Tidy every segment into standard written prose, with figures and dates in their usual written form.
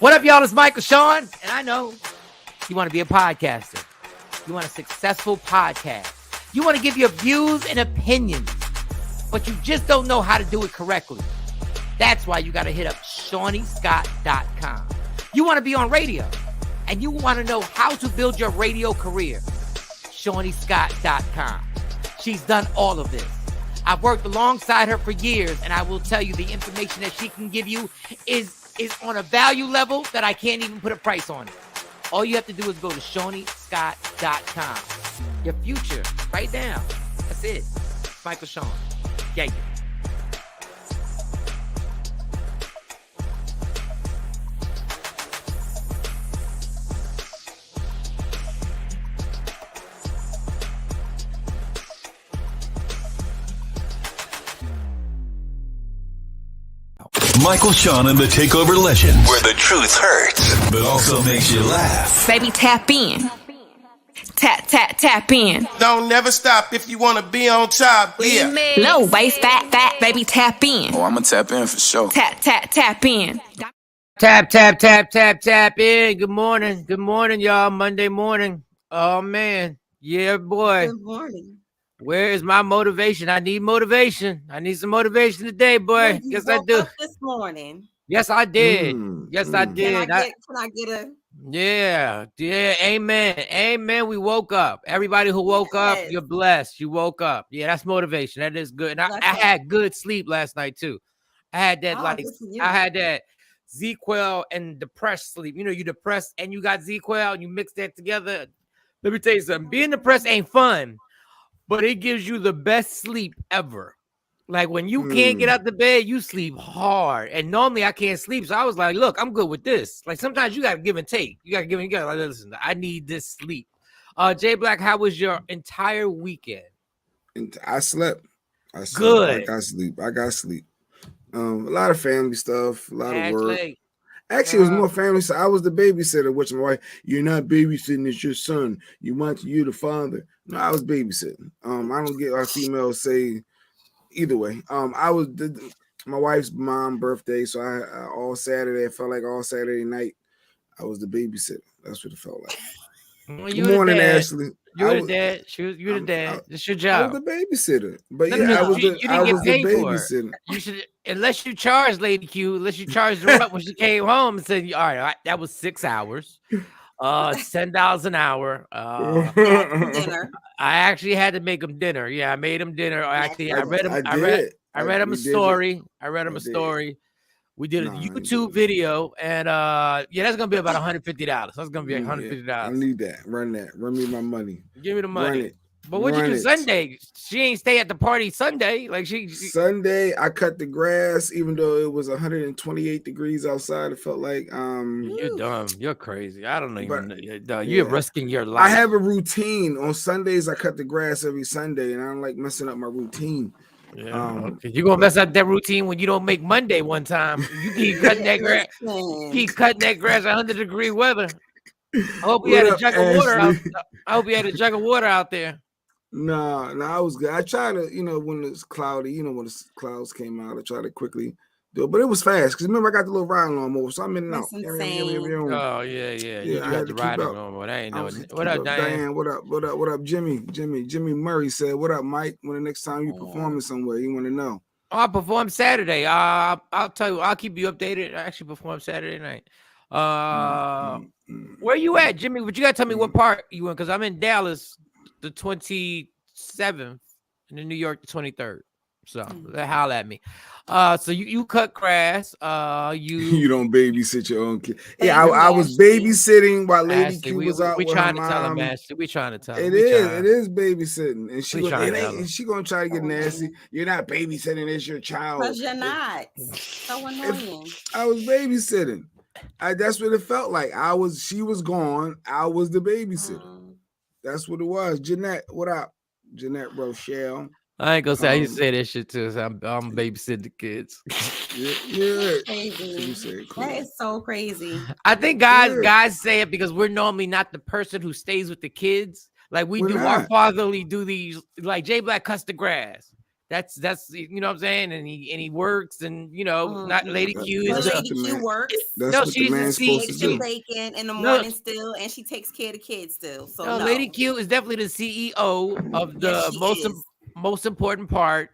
What up, y'all? It's Michael Shawn, and I know you want to be a podcaster. You want a successful podcast. You want to give your views and opinions, but you just don't know how to do it correctly. That's why you got to hit up ShawnyScott.com. You want to be on radio, and you want to know how to build your radio career. ShawnyScott.com. She's done all of this. I've worked alongside her for years, and I will tell you the information that she can give you is on a value level that I can't even put a price on it. All you have to do is go to ShawnyScott.com. Your future, right now. That's it. Michael Shawn. Yeah. Michael Shawn and the Takeover Legends, where the truth hurts, but also makes you laugh. Baby, tap in. Tap in. Don't never stop if you want to be on top. Yeah. Low waist, fat, baby, tap in. Oh, I'm going to tap in for sure. Tap in. Tap in. Good morning, y'all. Monday morning. Oh, man. Yeah, boy. Good morning. Where is my motivation? I need motivation. I need some motivation today, boy. Yes, I do. This morning. Yes, I did. Yes, I did. Can I get a? Yeah. Amen. We woke up. Everybody who woke up, you're blessed. You woke up. Yeah, that's motivation. That is good. And I had good sleep last night too. I had that I had that ZQL and depressed sleep. You know, you depressed and you got ZQL and you mix that together. Let me tell you something. Being depressed ain't fun, but it gives you the best sleep ever. Like when you can't get out the bed, you sleep hard. And normally I can't sleep. So I was like, look, I'm good with this. Like sometimes you got to give and take. You got to like, listen, I need this sleep. J Black, how was your entire weekend? I slept. Good. I got sleep. A lot of family stuff, a lot of work. Actually, it was more family. So I was the babysitter, which my wife, you're not babysitting, it's your son. You the father. No, I was babysitting. I don't get our females say either way. I was my wife's mom's birthday, so I all Saturday, it felt like all Saturday night, I was the babysitter. That's what it felt like. Well, Good morning, Ashley. You're the dad. You're the dad. It's your job. I was the babysitter, but no, I was the babysitter. You should, unless you charge Lady Q, unless you charged her up when she came home and said, all right, that was 6 hours. $10 an hour. Dinner. I actually had to make them dinner. Yeah, I made them dinner. Actually, I read him a story. We did a YouTube video, and that's gonna be about $150. That's gonna be $150. I need that. Run me my money. Give me the money. But what you do Sunday? She ain't stay at the party Sunday. Like she Sunday, I cut the grass, even though it was 128 degrees outside. It felt like you're dumb. You're crazy. I don't even know. You're risking your life. I have a routine. On Sundays, I cut the grass every Sunday, and I don't like messing up my routine. Yeah, you're gonna mess up that routine when you don't make Monday one time. You keep cutting that grass. Keep cutting that grass 100-degree weather. I hope you had a jug of water out. I hope you had a jug of water out there. No, I was good. I tried to, when it's cloudy, when the clouds came out, I tried to quickly do it, but it was fast because remember I got the little riding lawnmower, so I'm in and out. Oh yeah. You got the riding lawnmower. I ain't know. What up, Diane? What up, Jimmy? Jimmy Murray said, "What up, Mike? When the next time you performing somewhere, you want to know." I perform Saturday. I'll tell you. I'll keep you updated. I actually perform Saturday night. Where you at, Jimmy? But you gotta tell me what part you in because I'm in Dallas the 27th and in New York the 23rd. So holler at me. So you cut grass. You don't babysit your own kid. Yeah, I was babysitting while Lady Q was out. We trying to tell him, Ashley. We trying to tell him. It is babysitting, and she gonna try to get nasty. You're not babysitting; it's your child. Because you're not. So annoying. I was babysitting. That's what it felt like. She was gone. I was the babysitter. That's what it was. Jeanette, what up? Jeanette Rochelle. I ain't gonna say I used to say that shit too. So I'm babysitting the kids. Yeah. Crazy. That is so crazy. I think guys say it because we're normally not the person who stays with the kids. Like we're do not. Our fatherly duties. Like J Black cuts the grass. That's you know what I'm saying, and he works, and you know, not Lady Q is Lady Q works. That's what the man's supposed to do. Bacon in the morning still, and she takes care of the kids still. So no, Lady Q is definitely the CEO of the most important part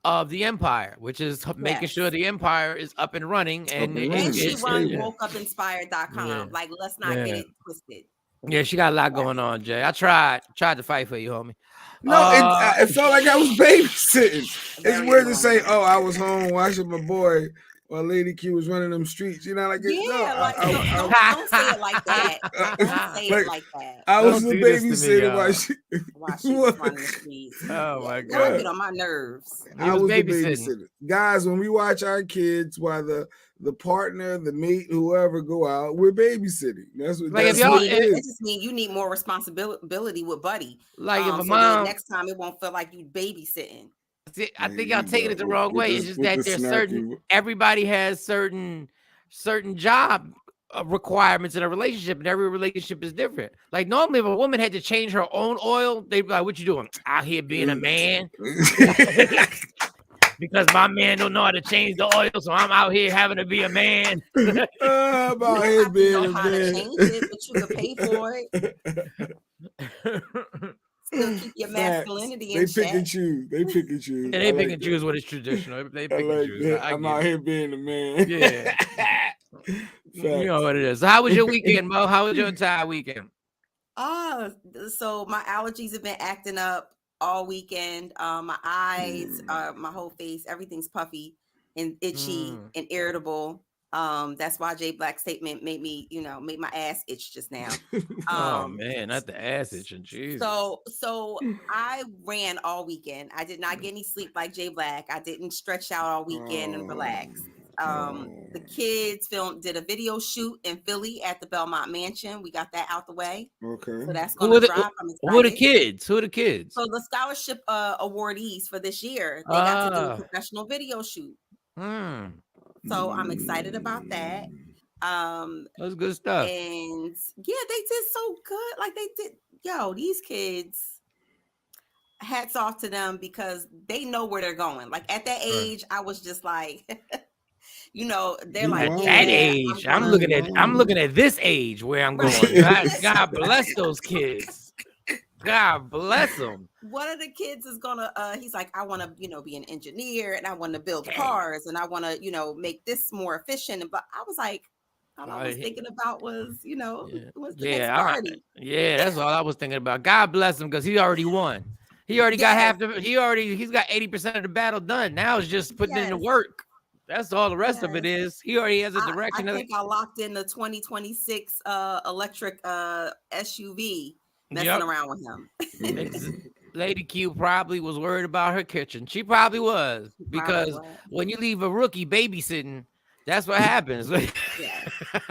of the empire, which is making sure the empire is up and running. And she runs WokeUpInspired.com. Like, let's not get it twisted. Yeah, she got a lot going on, Jay. I tried to fight for you, homie. No, it felt like I was babysitting. It's weird to say, "Oh, I was home watching my boy while Lady Q was running them streets." You know, like don't say it like that. Don't say it like that. I was the babysitter while she was running the streets. Oh my God, that get on my nerves. I was the babysitter. Guys, when we watch our kids while the partner, the mate, whoever go out, we're babysitting. That's what it is. It just means you need more responsibility with Buddy. Like if a mom, next time it won't feel like you babysitting. I think y'all taking it the wrong way. It's just that there's everybody has certain job requirements in a relationship, and every relationship is different. Like normally, if a woman had to change her own oil, they'd be like, "What you doing out here being a man?" Because my man don't know how to change the oil, so I'm out here having to be a man. I'm out here being a man. To change it, but you can pay for it. Still keep your masculinity in check. They pick and choose. And they pick and choose what is traditional. They pick and choose. I'm out here being a man. Yeah. You know what it is. So how was your weekend, Mo? How was your entire weekend? So my allergies have been acting up all weekend. My eyes, my whole face, everything's puffy and itchy and irritable. That's why Jay Black's statement made my ass itch just now. Oh man, not the ass itching, Jesus. So I ran all weekend. I did not get any sleep like Jay Black. I didn't stretch out all weekend and relax. The kids did a video shoot in Philly at the Belmont Mansion. We got that out the way. Okay. So that's going to drop. Who are the kids? So the scholarship awardees for this year, they got to do a professional video shoot. So I'm excited about that. That's good stuff. And yeah, they did so good. Like they did. These kids, hats off to them because they know where they're going. Like at that age, I was just like, they're like at that age. I'm looking at this age where I'm going. God bless those kids. God bless them. One of the kids is gonna he's like, I want to be an engineer and I want to build cars and I want to make this more efficient. But I was like, all I was thinking about was was the next party. That's all I was thinking about. God bless him because he already won. He already got he's got 80% of the battle done. Now it's just putting in the work. That's all the rest of it is. He already has a direction. I think I locked in the 2026 electric SUV. Messing around with him. Lady Q probably was worried about her kitchen. She probably was because when you leave a rookie babysitting, that's what happens.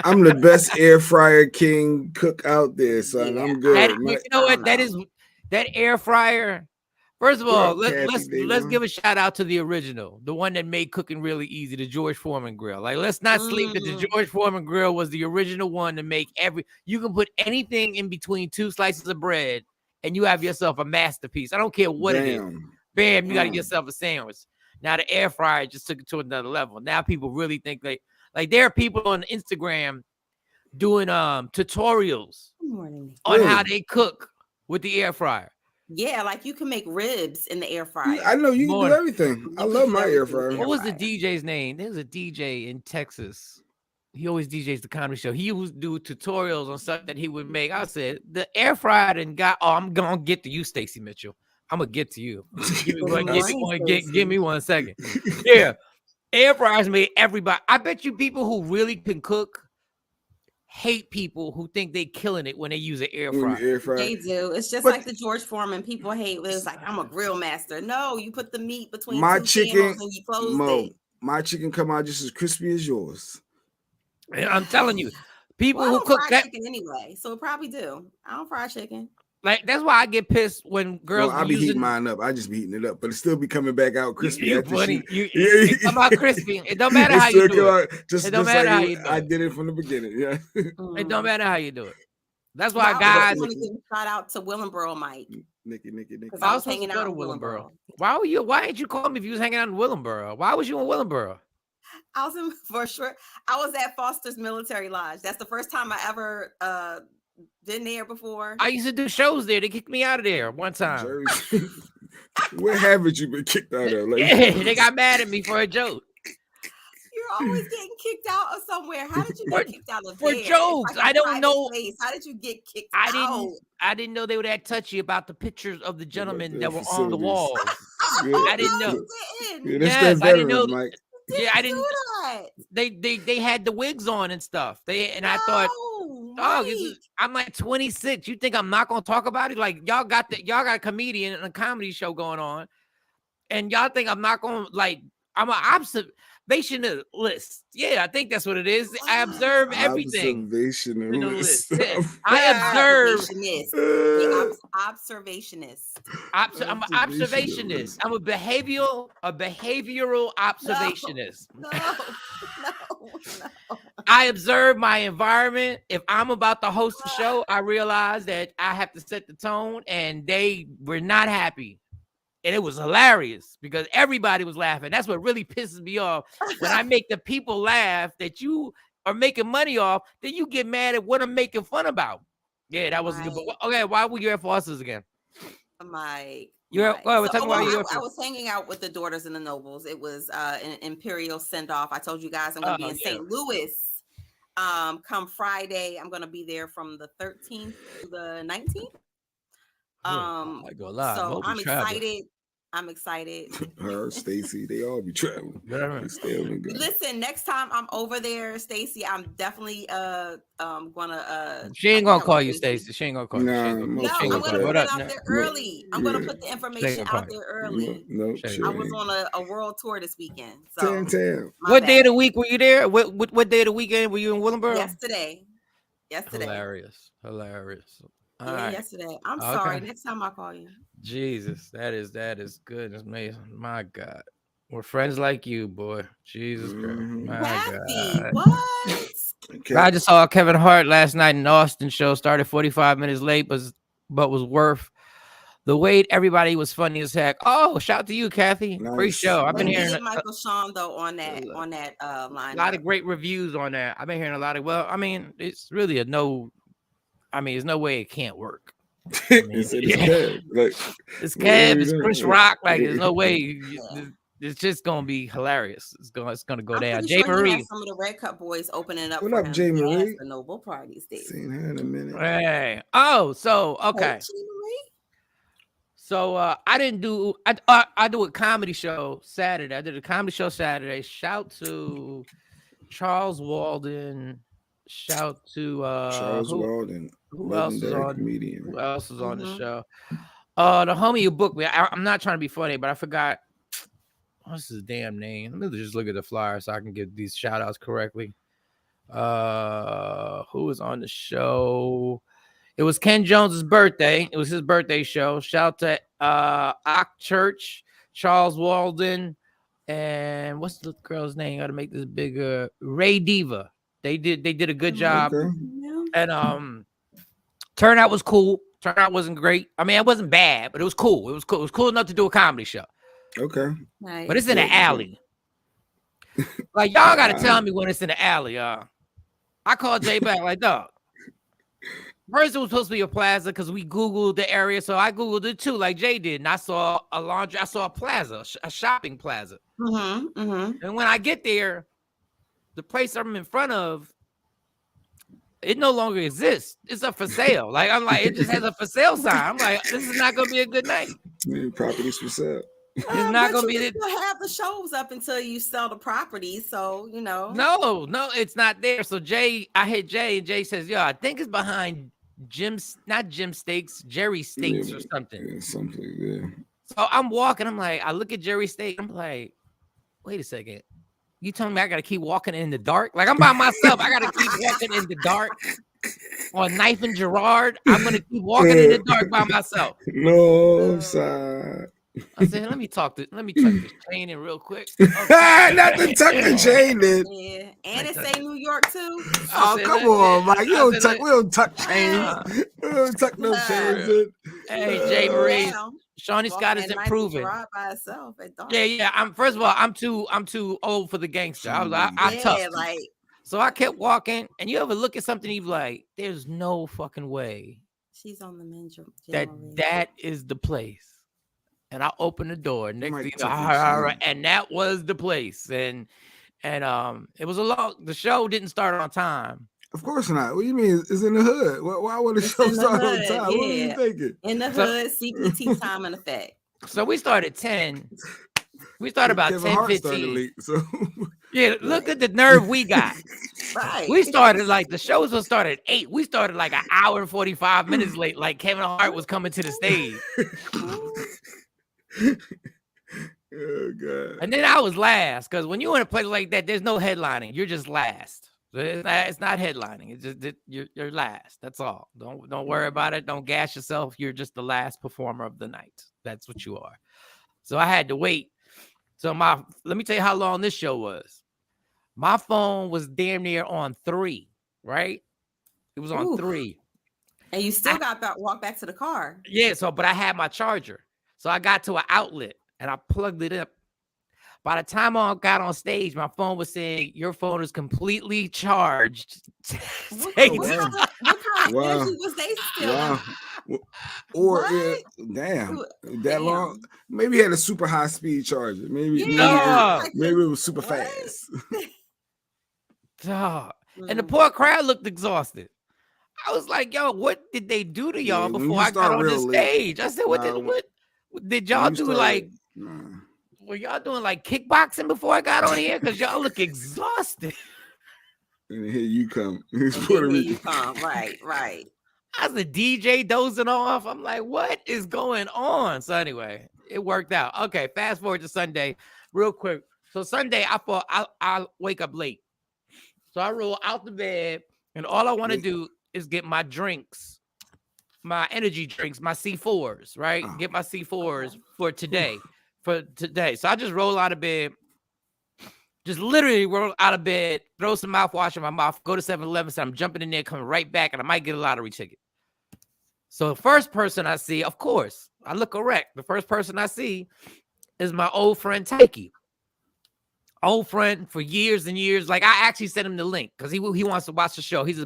I'm the best air fryer king cook out there, son. I'm good. You know what? That air fryer. First of all, let's give a shout out to the original, the one that made cooking really easy, the George Foreman grill. Like, let's not sleep that the George Foreman grill was the original one to make you can put anything in between two slices of bread and you have yourself a masterpiece. I don't care what it is. Bam, you got to get yourself a sandwich. Now the air fryer just took it to another level. Now people really think like there are people on Instagram doing tutorials on how they cook with the air fryer. Yeah, like you can make ribs in the air fryer. I know you can do everything. I love my air fryer. What was the DJ's name? There's a DJ in Texas. He always DJs the comedy show. He would do tutorials on stuff that he would make. I said, the air fryer and I'm going to get to you, Stacey Mitchell. I'm going to get to you. Give me 1 second. Yeah. Air fryers made everybody. I bet you people who really can cook hate people who think they killing it when they use an air fryer. They do. It's just like the George Foreman. People hate when it's like, I'm a grill master. No, you put the meat between two channels and you close it. My chicken come out just as crispy as yours. I'm telling you, people who cook that chicken anyway, so it probably do. I don't fry chicken. Like that's why I get pissed when girls. I be heating mine up. I just be heating it up, but it still be coming back out crispy. It come out crispy. It don't matter how you do it. It don't matter how you do it. I did it from the beginning. Yeah. It don't matter how you do it. That's why guys. I want to give a shout out to Willenboro Mike. Nikki. Because I was hanging out in Willenboro. Why didn't you call me if you was hanging out in Willenboro? Why was you in Willenboro? I was I was at Foster's Military Lodge. That's the first time I ever been there before. I used to do shows there. They kicked me out of there one time. Where haven't you been kicked out of? Like, they got mad at me for a joke. You're always getting kicked out of somewhere. How did you get kicked out of for there? jokes? Like I don't know. Place. How did you get kicked out? I didn't know they were that touchy about the pictures of the gentlemen that were on the wall. I didn't know. Yes, I didn't know. Mike. Yeah, I didn't. They had the wigs on and stuff. I thought, I'm like 26. You think I'm not gonna talk about it? Like y'all got a comedian and a comedy show going on, and y'all think I'm not gonna I'm an observationalist. Yeah, I think that's what it is. I observe everything. Observationalist. I observe. Observationist. I'm an observationist. I'm a behavioral observationist. No. I observe my environment. If I'm about to host a show, I realize that I have to set the tone, and they were not happy. And it was hilarious because everybody was laughing. That's what really pisses me off. When I make the people laugh that you are making money off, then you get mad at what I'm making fun about. Yeah, that was good. Okay, why were you at Foster's again? I was hanging out with the Daughters and the Nobles. It was an Imperial send-off. I told you guys I'm going to be in St. Louis come Friday. I'm going to be there from the 13th to the 19th. So I'm excited. Her, Stacy, they all be traveling. Listen, next time I'm over there, Stacy, I'm definitely gonna she ain't gonna call you, Stacy. She ain't gonna call you. I'm gonna put it out there early. I'm gonna put the information out there early. I was on a world tour this weekend. So what day of the week were you there? What day of the weekend were you in Willenboro? Yesterday. Hilarious. Yesterday. I'm sorry. Next time I'll call you. Jesus, that is good. It's amazing. My God. We're friends like you, boy. Jesus Christ. My God. What? Okay. I just saw Kevin Hart last night in the Austin show. Started 45 minutes late, but was worth the wait. Everybody was funny as heck. Oh, shout out to you, Kathy. Nice. Great show. I've been hearing Michael Shawn though on that line. A lot of great reviews on that. I've been hearing a lot of. Well, I mean, it's really there's no way it can't work. It's Kev, it's Chris Rock. Like, there's no way. It's just gonna be hilarious. It's gonna go down. Jay Marie, some of the Red Cup boys opening up. What up, Jay Marie? The Noble Parties. Seen her in a minute. Hey. Oh, so okay. So I didn't do. I do a comedy show Saturday. I did a comedy show Saturday. Shout to Charles Walden. Shout to Charles Walden. Who else is on? Comedian. Who else is on the show? The homie who booked me. I'm not trying to be funny, but I forgot what's his damn name. Let me just look at the flyer so I can get these shout outs correctly. Who was on the show? It was Ken Jones's birthday. It was his birthday show. Shout to Ock Church, Charles Walden, and what's the girl's name? Got to make this bigger. Ray Diva. They did a good job. Okay. And turnout was cool. Turnout wasn't great. I mean, it wasn't bad, but it was cool. It was cool. It was cool enough to do a comedy show. Okay. Nice. But it's in the alley. Like, y'all got to tell me when it's in the alley, y'all. I called Jay back like, dog. First, it was supposed to be a plaza because we Googled the area. So I Googled it too, like Jay did. And I saw a laundry. I saw a plaza, a shopping plaza. And when I get there, the place I'm in front of, it no longer exists. It's up for sale. Like, I'm like, it just has a for sale sign. I'm like, this is not going to be a good night. Properties for sale. It's not going to be. You have the shows up until you sell the property. So, you know. No, it's not there. So I hit Jay, and Jay says, yo, I think it's behind not Jim Steaks, Jerry Steaks or something. Yeah, something, yeah. So I'm walking. I'm like, I look at Jerry Steak. I'm like, wait a second. You telling me I got to keep walking in the dark? Like, I'm by myself. I got to keep walking in the dark on Knife and Gerard. I'm going to keep walking in the dark by myself. No, I'm sorry. I said, let me tuck this chain in real quick. Okay. Not to tuck the chain in. Yeah, and it say New York too. Oh, come on, Mike. We don't tuck chains. We don't tuck no chains in. Hey, Jay Marie, Now, Shawnee Scott is improving. by itself at dark. Yeah. First of all, I'm too old for the gangster. I tough. Like. So I kept walking, and you ever look at something, you be like, "There's no fucking way." She's on the men's that is the place. And I opened the door. Next thing you know, and that was the place. And it was the show didn't start on time. Of course not. What do you mean? It's in the hood. Why would the show start on time? Yeah. What were you thinking? In the hood, CPT time and effect. So we started 10. We started about 10:15. Late, so yeah, look at the nerve we got. Right. We started like the shows will start at 8. We started like an hour and 45 minutes late, like Kevin Hart was coming to the stage. Oh God. And then I was last, because when you're in a place like that, there's no headlining. You're just last. It's not headlining. It's just you're last. That's all. Don't worry about it. Don't gas yourself. You're just the last performer of the night. That's what you are. So I had to wait. So let me tell you how long this show was. My phone was damn near on 3, right? It was on 3. And you still got to walk back to the car. Yeah, but I had my charger. So I got to an outlet and I plugged it up. By the time I got on stage, my phone was saying, "Your phone is completely charged." What kind of energy was they still? Wow. Or that long? Maybe he had a super high speed charger. Maybe it was super fast. And the poor crowd looked exhausted. I was like, "Yo, what did they do to y'all before I got on the stage?" I said, "What did y'all do? Were y'all doing like kickboxing before I got on here? Because y'all look exhausted." And here you come. Right. I was the DJ dozing off. I'm like, what is going on? So anyway, it worked out. Okay, fast forward to Sunday real quick. So Sunday, I thought I'll wake up late. So I roll out the bed, and all I want to do is get my drinks, my energy drinks, my C4s, right? Get my C4s for today. So I just roll out of bed, just literally roll out of bed, throw some mouthwash in my mouth, go to 7-Eleven, so I'm jumping in there, coming right back, and I might get a lottery ticket. So the first person I see, of course, I look correct. The first person I see is my old friend Takey. Old friend for years and years. Like, I actually sent him the link because he wants to watch the show. He's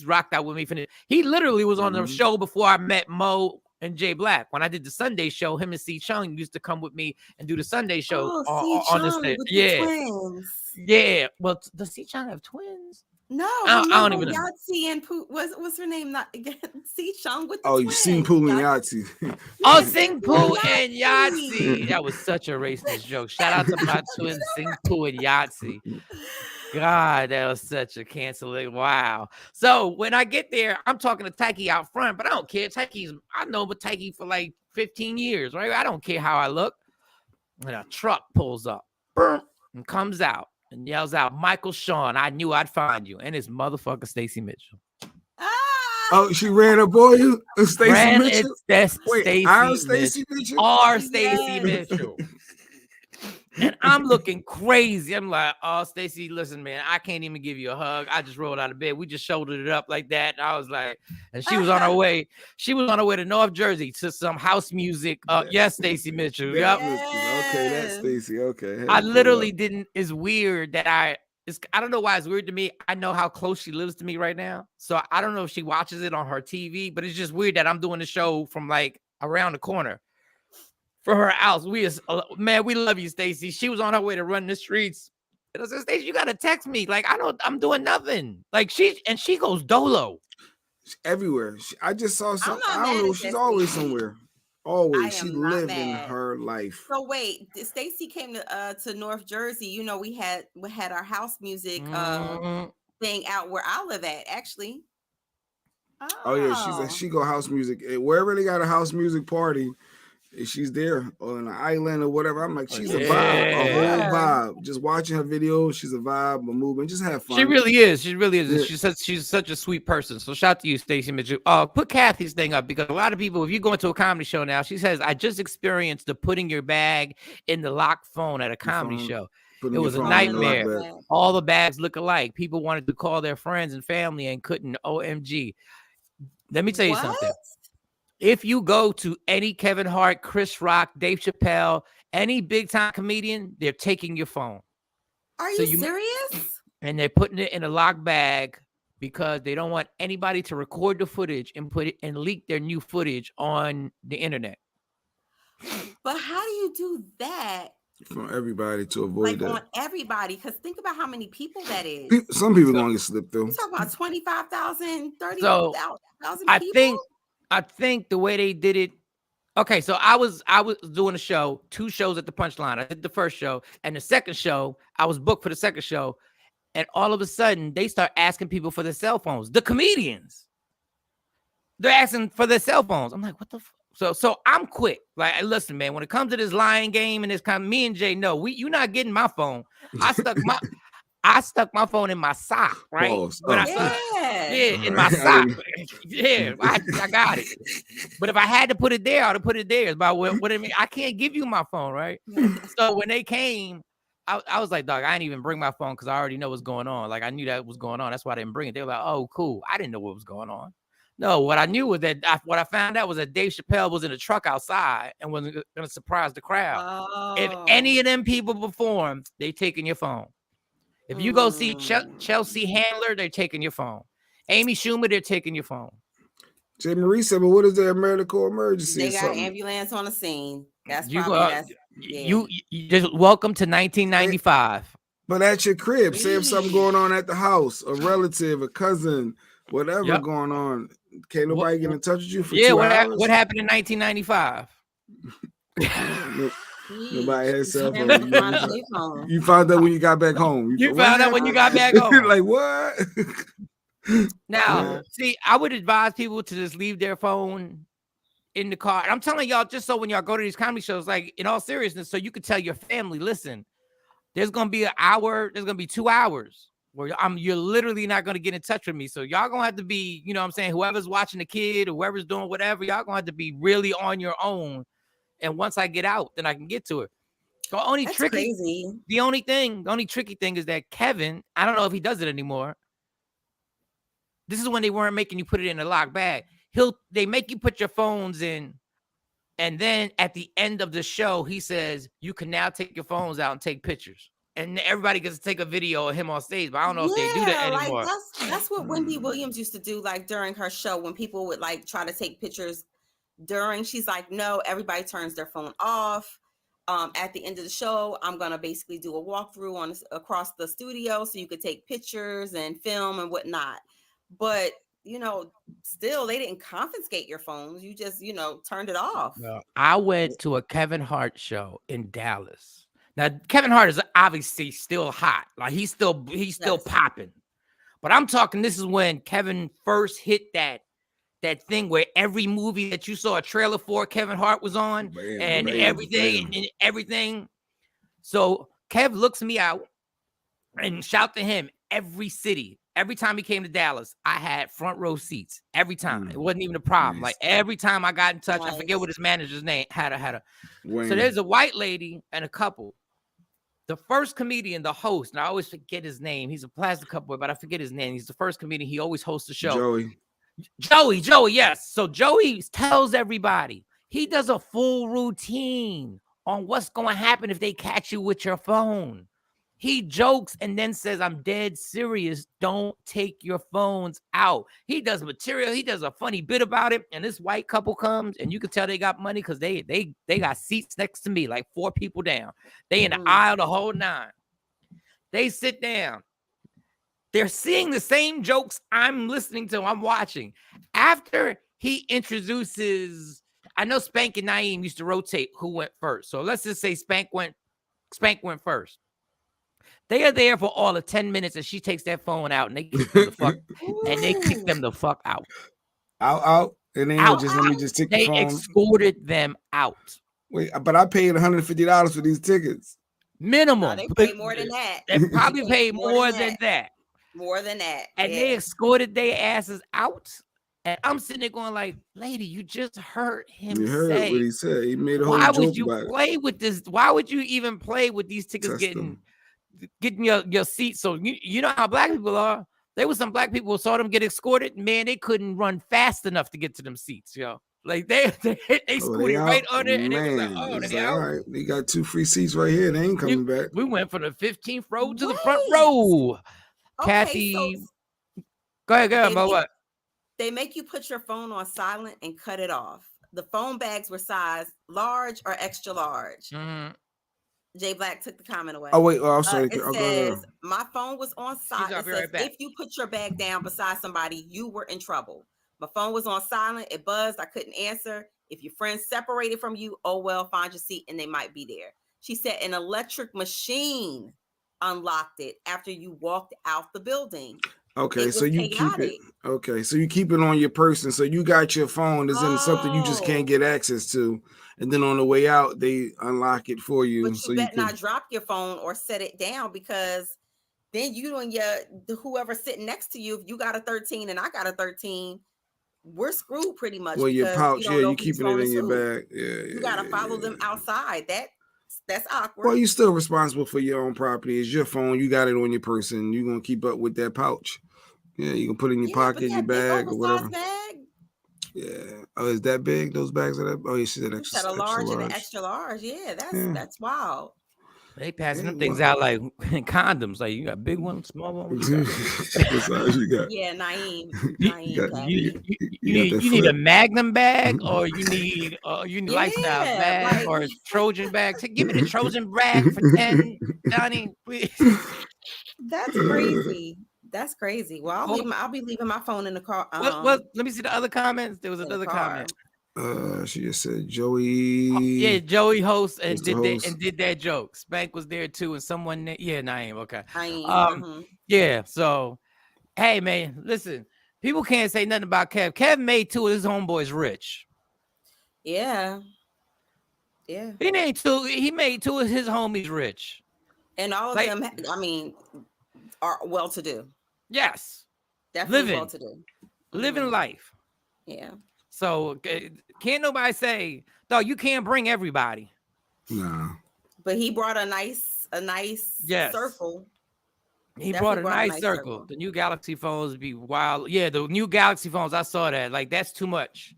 rocked out with me. He literally was on the show before I met Mo and Jay Black. When I did the Sunday show, him and C Chung used to come with me and do the Sunday show on the stage. Yeah. Well, does C Chung have twins? No, I don't even know. Yahtzee and Pooh. What's her name? Not again. C Chung with the twins. You've seen Pooh and Yahtzee. Sing Pooh and Yahtzee. That was such a racist joke. Shout out to my twins, Sing Pooh and Yahtzee. God, that was such a canceling. Wow. So when I get there, I'm talking to Takey out front, but I don't care. I know Takey for like 15 years, right? I don't care how I look. And a truck pulls up, and comes out and yells out, "Michael Shawn, I knew I'd find you." And it's motherfucker Stacey Mitchell. Oh, she ran up on you? Stacey Mitchell? Our Stacey Mitchell? Our Stacey Mitchell. And I'm looking crazy. I'm like, "Oh, Stacey, listen, man, I can't even give you a hug. I just rolled out of bed. We just shouldered it up like that." And I was like, and she was on her way. She was on her way to North Jersey to some house music. Yes, Stacey Mitchell. Yep. Okay, that's Stacey. Okay. Hey, I literally didn't. It's weird that I don't know why it's weird to me. I know how close she lives to me right now. So I don't know if she watches it on her TV, but it's just weird that I'm doing the show from like around the corner. For her house, we love you, Stacey. She was on her way to run the streets. And I said, "Stacey, you gotta text me. Like, I'm doing nothing." Like she goes dolo. She's everywhere. I just saw something. I don't know. She's always somewhere. Always. She living her life. So wait, Stacey came to North Jersey. You know, we had our house music thing out where I live at, actually. Oh yeah, she go house music wherever they got a house music party. She's there on an island or whatever. I'm like, she's a vibe, a whole vibe. Just watching her videos, she's a vibe, a movement. Just have fun. She really is. Yeah. She's such a sweet person. So shout out to you, Stacey Mitchell. Put Kathy's thing up because a lot of people, if you go into a comedy show now, she says, "I just experienced the putting your bag in the locked phone at a comedy show. It was a nightmare. All the bags look alike. People wanted to call their friends and family and couldn't. OMG." Let me tell you something. if you go to any Kevin Hart, Chris Rock, Dave Chappelle, any big time comedian, they're taking your phone. Are you serious? And they're putting it in a locked bag because they don't want anybody to record the footage and put it and leak their new footage on the internet. But how do you do that? From everybody to avoid that. On everybody, because think about how many people that is. Some people gonna get slipped through. You talk about 25,000, 30,000 people. I think the way they did it. Okay, so I was doing a show, 2 shows at the Punchline. I did the first show, and the second show, I was booked for the second show, and all of a sudden they start asking people for their cell phones. The comedians, they're asking for their cell phones. I'm like, what the? So I'm quick. Like, listen, man, when it comes to this lying game and this kind of, me and Jay, no, you're not getting my phone. I stuck my phone in my sock, right? In my sock. Yeah, I got it. But if I had to put it there, I'd have put it there. It's about what I mean. I can't give you my phone, right? So when they came, I was like, dog, I didn't even bring my phone because I already know what's going on. Like, I knew that was going on. That's why I didn't bring it. They were like, oh, cool. I didn't know what was going on. No, what I knew was that what I found out was that Dave Chappelle was in a truck outside and was going to surprise the crowd. Oh. If any of them people perform, they taking your phone. If you go see Chelsea Handler, they're taking your phone. Amy Schumer, they're taking your phone. Jay Marie said, but what is their medical emergency? They got an ambulance on the scene. That's probably you just welcome to 1995. But at your crib, say if something going on at the house, a relative, a cousin, whatever going on, can't nobody get in touch with you for 2 hours? What happened in 1995? Nobody had cell phone. You found out when you got back home. You found out when you got back home. Like, what? Now, see, I would advise people to just leave their phone in the car. And I'm telling y'all, just so when y'all go to these comedy shows, like, in all seriousness, so you could tell your family, listen, there's going to be an hour, there's going to be 2 hours where you're literally not going to get in touch with me. So y'all going to have to be, you know what I'm saying, whoever's watching the kid, whoever's doing whatever, y'all going to have to be really on your own. And once I get out, then I can get to it. The only tricky thing is that Kevin, I don't know if he does it anymore. This is when they weren't making you put it in a locked bag. They make you put your phones in, and then at the end of the show, he says you can now take your phones out and take pictures. And everybody gets to take a video of him on stage, but I don't know if they do that anymore. Like that's what Wendy Williams used to do, like during her show when people would like try to take pictures during. She's like, no, everybody turns their phone off. At the end of the show, I'm gonna basically do a walkthrough across the studio so you could take pictures and film and whatnot. But still, they didn't confiscate your phones. You just, turned it off. No, I went to a Kevin Hart show in Dallas. Now, Kevin Hart is obviously still hot. Like he's still popping. But I'm talking, this is when Kevin first hit that thing where every movie that you saw a trailer for Kevin Hart was on, everything. So Kev looks me out and shout to him every city. Every time he came to Dallas, I had front row seats. Every time. It wasn't even a problem. Nice. Like every time I got in touch, I forget what his manager's name had. So there's a white lady and a couple. The first comedian, the host, and I always forget his name. He's a plastic cup boy, but I forget his name. He's the first comedian. He always hosts the show. Joey, yes. So Joey tells everybody, he does a full routine on what's going to happen if they catch you with your phone. He jokes and then says, I'm dead serious. Don't take your phones out. He does material. He does a funny bit about it. And this white couple comes and you can tell they got money because they got seats next to me, like 4 people down. They in the aisle the whole 9. They sit down. They're seeing the same jokes I'm listening to, I'm watching. After he introduces, I know Spank and Naeem used to rotate who went first. So let's just say Spank went first. They are there for all of 10 minutes, and she takes that phone out, and they kick them the fuck out. Out. And then let me just take the phone. They escorted them out. Wait, but I paid $150 for these tickets. Minimum. No, they paid more than that. They probably paid more than that. More than that. And they escorted their asses out. And I'm sitting there going like, lady, you just heard him say. You heard what he said. He made a whole why joke would you about play with this? Why would you even play with these tickets getting your seat? So you know how black people are. There was some black people who saw them get escorted. Man, they couldn't run fast enough to get to them seats, yo. Like they scooted right on it, and it was like, oh, it's they like, out. all right, they got 2 free seats right here. They ain't coming back. We went from the 15th row to the front row. Kathy, so go ahead, Mo. What? They make you put your phone on silent and cut it off. The phone bags were size large or extra large. Mm-hmm. Jay Black took the comment away. Oh wait, I'm sorry. It says my phone was on silent. It says right if you put your bag down beside somebody, you were in trouble. My phone was on silent. It buzzed. I couldn't answer. If your friends separated from you, oh well, find your seat and they might be there. She said an electric machine unlocked it after you walked out the building. Okay, so you keep it. Okay, so you keep it on your person. So you got your phone is in something you just can't get access to, and then on the way out they unlock it for you. But you better not drop your phone or set it down, because then you and whoever sitting next to you, if you got a 13 and I got a 13, we're screwed pretty much. Well, your pouch, you keeping it in your bag. You gotta follow them outside. That's awkward. Well, you're still responsible for your own property. It's your phone. You got it on your person. You're gonna keep up with that pouch. Yeah, you can put it in your pocket, your bag, or whatever. Bag. Yeah. Oh, is that big? Those bags are that? Oh, you see that extra large, extra large and an extra large. Yeah, that's wild. They passing them things out like condoms. Like you got big ones, small ones. You got. Yeah, Naeem. You need a Magnum bag, or you need lifestyle bag, or a Trojan bag. Give me the Trojan bag for 10, Donnie, please. That's crazy. That's crazy. Well, I'll be leaving my phone in the car. Let me see the other comments. There was another comment. She just said Joey. Joey hosts and did that joke. Spank was there too, and someone Naeem. Okay. Naeem. Yeah. So, hey man, listen. People can't say nothing about Kev. Kev made 2 of his homeboys rich. Yeah. Yeah. He made 2 of his homies rich, and all of them. I mean, are well-to-do. Yes. Definitely well-to-do. Living life. Yeah. So can't nobody say, dog, you can't bring everybody. No. But he brought a nice circle. He brought a nice circle. The new Galaxy phones be wild. Yeah, the new Galaxy phones, I saw that. Like, that's too much.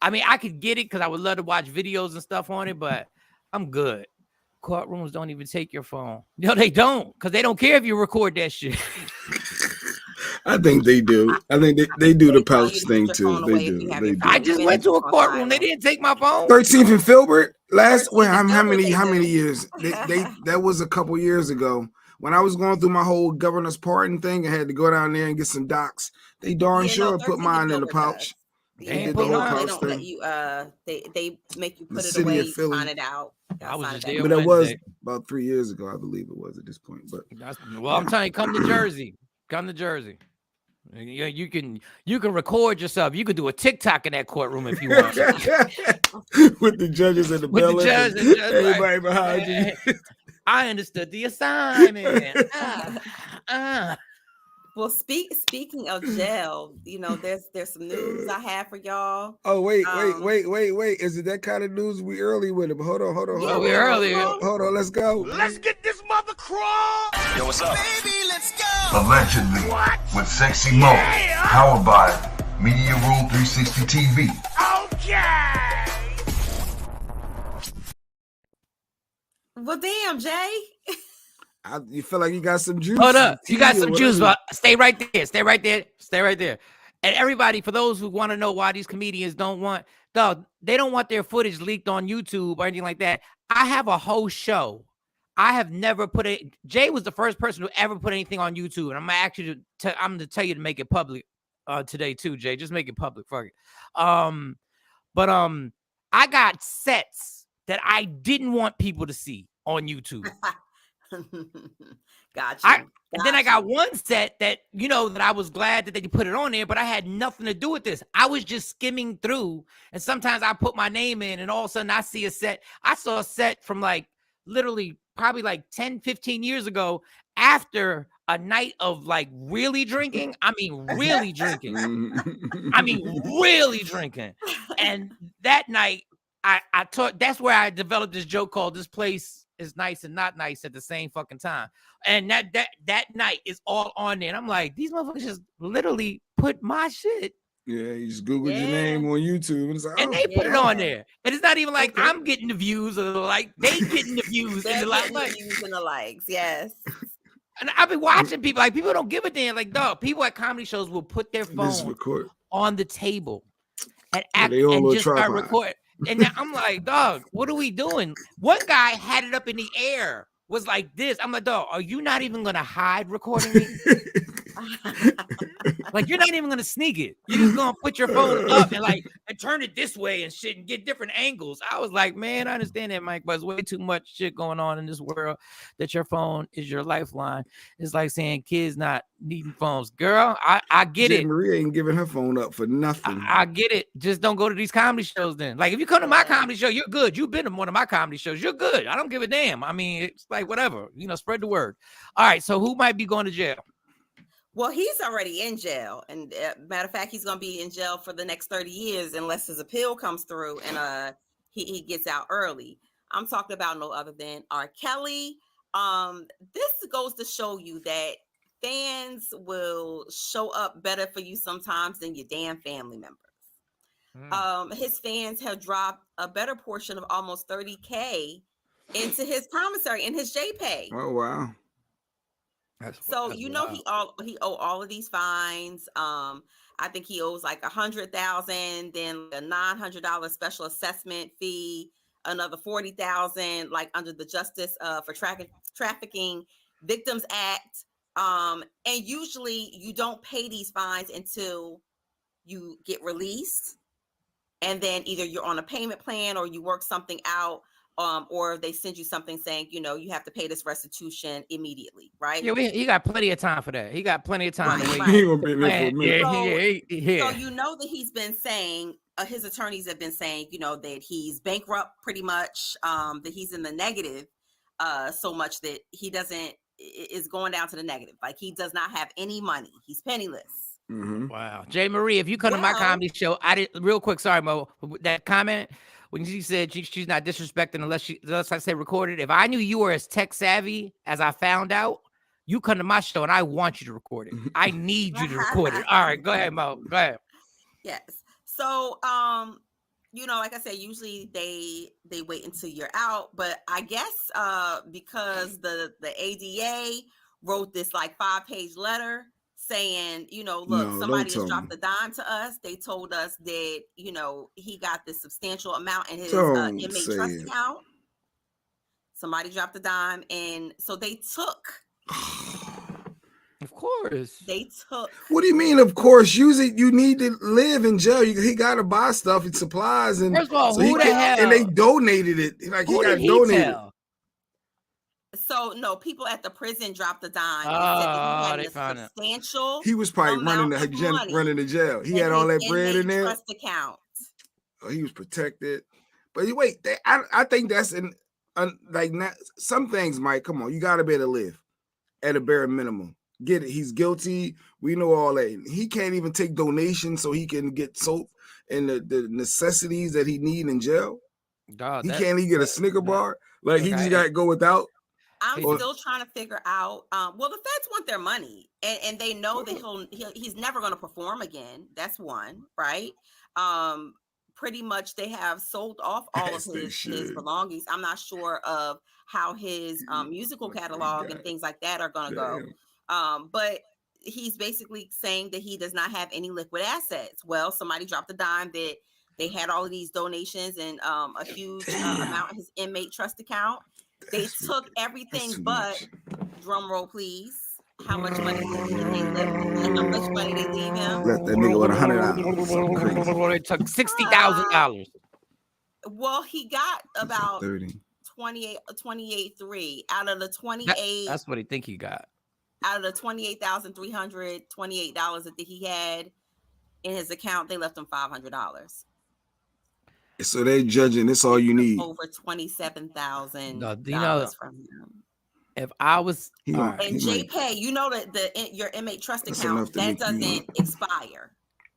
I mean, I could get it because I would love to watch videos and stuff on it, but I'm good. Courtrooms don't even take your phone. No, they don't, because they don't care if you record that shit. I think they do. I think they do the pouch thing too. They do. I just went to a courtroom. They didn't take my phone. 13th and Filbert. How many years? That was a couple years ago. When I was going through my whole governor's pardon thing, I had to go down there and get some docs. They darn sure put mine in the pouch. They don't let you. They make you put it away. You sign it out. I was just there. But it was about 3 years ago, I believe it was at this point. But I'm telling you, come to Jersey. Come to Jersey. You can record yourself. You could do a TikTok in that courtroom if you want. With the judges and the bell. Everybody behind you. I understood the assignment. Well, speaking of jail, there's some news I have for y'all. Oh, wait. Is it that kind of news? We early with him. Hold on. We're early. Hold on, let's go. Let's get this mother crawl. Yo, what's up? Baby, let's go. Allegedly. What? With Sexy Mo. Yeah. Powered by Media Room 360 TV. Okay. Well, damn, Jay. You feel like you got some juice? Hold up. You got some juice, but stay right there. And everybody, for those who want to know why these comedians they don't want their footage leaked on YouTube or anything like that. I have a whole show. I have never put it. Jay was the first person who ever put anything on YouTube. And I'm going to tell you to make it public today too, Jay. Just make it public. Fuck it. But I got sets that I didn't want people to see on YouTube. Gotcha. Then I got one set that that I was glad that they put it on there, but I had nothing to do with this. I was just skimming through, and sometimes I put my name in, and all of a sudden I see a set. I saw a set from literally probably 10, 15 years ago, after a night of really drinking. I mean, really drinking. And that night, I taught. That's where I developed this joke called "This place is nice and not nice at the same fucking time." And that night is all on there. And I'm like, these motherfuckers just literally put my shit Yeah, you just Google your name on YouTube, and it's like, and they put it on there, and it's not even like I'm getting the views or the like. They getting the views and the likes. The views and the likes. Yes. And I've been watching people like people don't give a damn. Like, dog, people at comedy shows will put their phone on the table and act and just start recording. And now I'm like, dog, what are we doing? One guy had it up in the air, was like this. I'm like, dog, are you not even gonna hide recording me? Like, you're not even gonna sneak it. You're just gonna put your phone up and turn it this way and shit and get different angles. I was like, man, I understand that, Mike, but there's way too much shit going on in this world that your phone is your lifeline. It's like saying kids not needing phones. Girl, I get it. Maria ain't giving her phone up for nothing. I get it. Just don't go to these comedy shows then. Like, if you come to my comedy show, you're good. You've been to one of my comedy shows. You're good. I don't give a damn. I mean, it's like whatever. Spread the word. All right, so who might be going to jail? Well, he's already in jail, and matter of fact, he's going to be in jail for the next 30 years unless his appeal comes through and he gets out early. I'm talking about no other than R. Kelly. This goes to show you that fans will show up better for you sometimes than your damn family members. His fans have dropped a better portion of almost $30,000 into his commissary in his JPay. Oh wow. That's he owe all of these fines. I think he owes like $100,000, then a $900 special assessment fee, another $40,000, like under the Justice for Trafficking Victims Act. And usually you don't pay these fines until you get released, and then either you're on a payment plan or you work something out. Or they send you something saying, you have to pay this restitution immediately, right? Yeah, he got plenty of time for that. He got plenty of time. Right. He gonna be there for a minute. So that he's been saying, his attorneys have been saying, that he's bankrupt pretty much, that he's in the negative, so much that he is going down to the negative. Like, he does not have any money. He's penniless. Mm-hmm. Wow. Jay Marie, if you come to my comedy show, real quick, sorry, Mo, that comment. When she said she's not disrespecting unless I say recorded. If I knew you were as tech savvy as I found out, you come to my show and I want you to record it. I need you to record it. All right, go ahead, Mo. Go ahead. Yes. So, like I said, usually they wait until you're out, but I guess because the ADA wrote this like 5-page letter saying, look, somebody has dropped a dime to us. They told us that, he got this substantial amount in his inmate trust account. Somebody dropped a dime. And so they took. Of course. They took. What do you mean, of course? Usually you need to live in jail. He got to buy stuff and supplies. And first of all, so who the hell? And they donated it. Like, he got donated. So no, people at the prison dropped a dime. They found substantial. He was probably running the jail. He had all that bread in there. Trust account. Oh, he was protected. But wait, I think that's some things, Mike. Come on, you got to be able to live at a bare minimum. Get it? He's guilty. We know all that. He can't even take donations so he can get soap and the necessities that he need in jail. Dog, he can't even get a Snicker bar. Like, he just got to go without. I'm still trying to figure out. Well, the feds want their money, and they know that he's never going to perform again. That's one, right? Pretty much, they have sold off all of his belongings. I'm not sure of how his musical catalog and things like that are going to go. But he's basically saying that he does not have any liquid assets. Well, somebody dropped a dime that they had all of these donations and a huge amount in his inmate trust account. They took everything but, drum roll please, how much money did how much money they leave him? Let that nigga with $100. They took $60,000. Well, he got about 28.3 out of the 28. That's what he think he got. Out of the $28,328 that he had in his account, they left him $500. So they judging. That's all you need. Over $27,000 from him. If I was and JPay, that your inmate trust account that doesn't expire.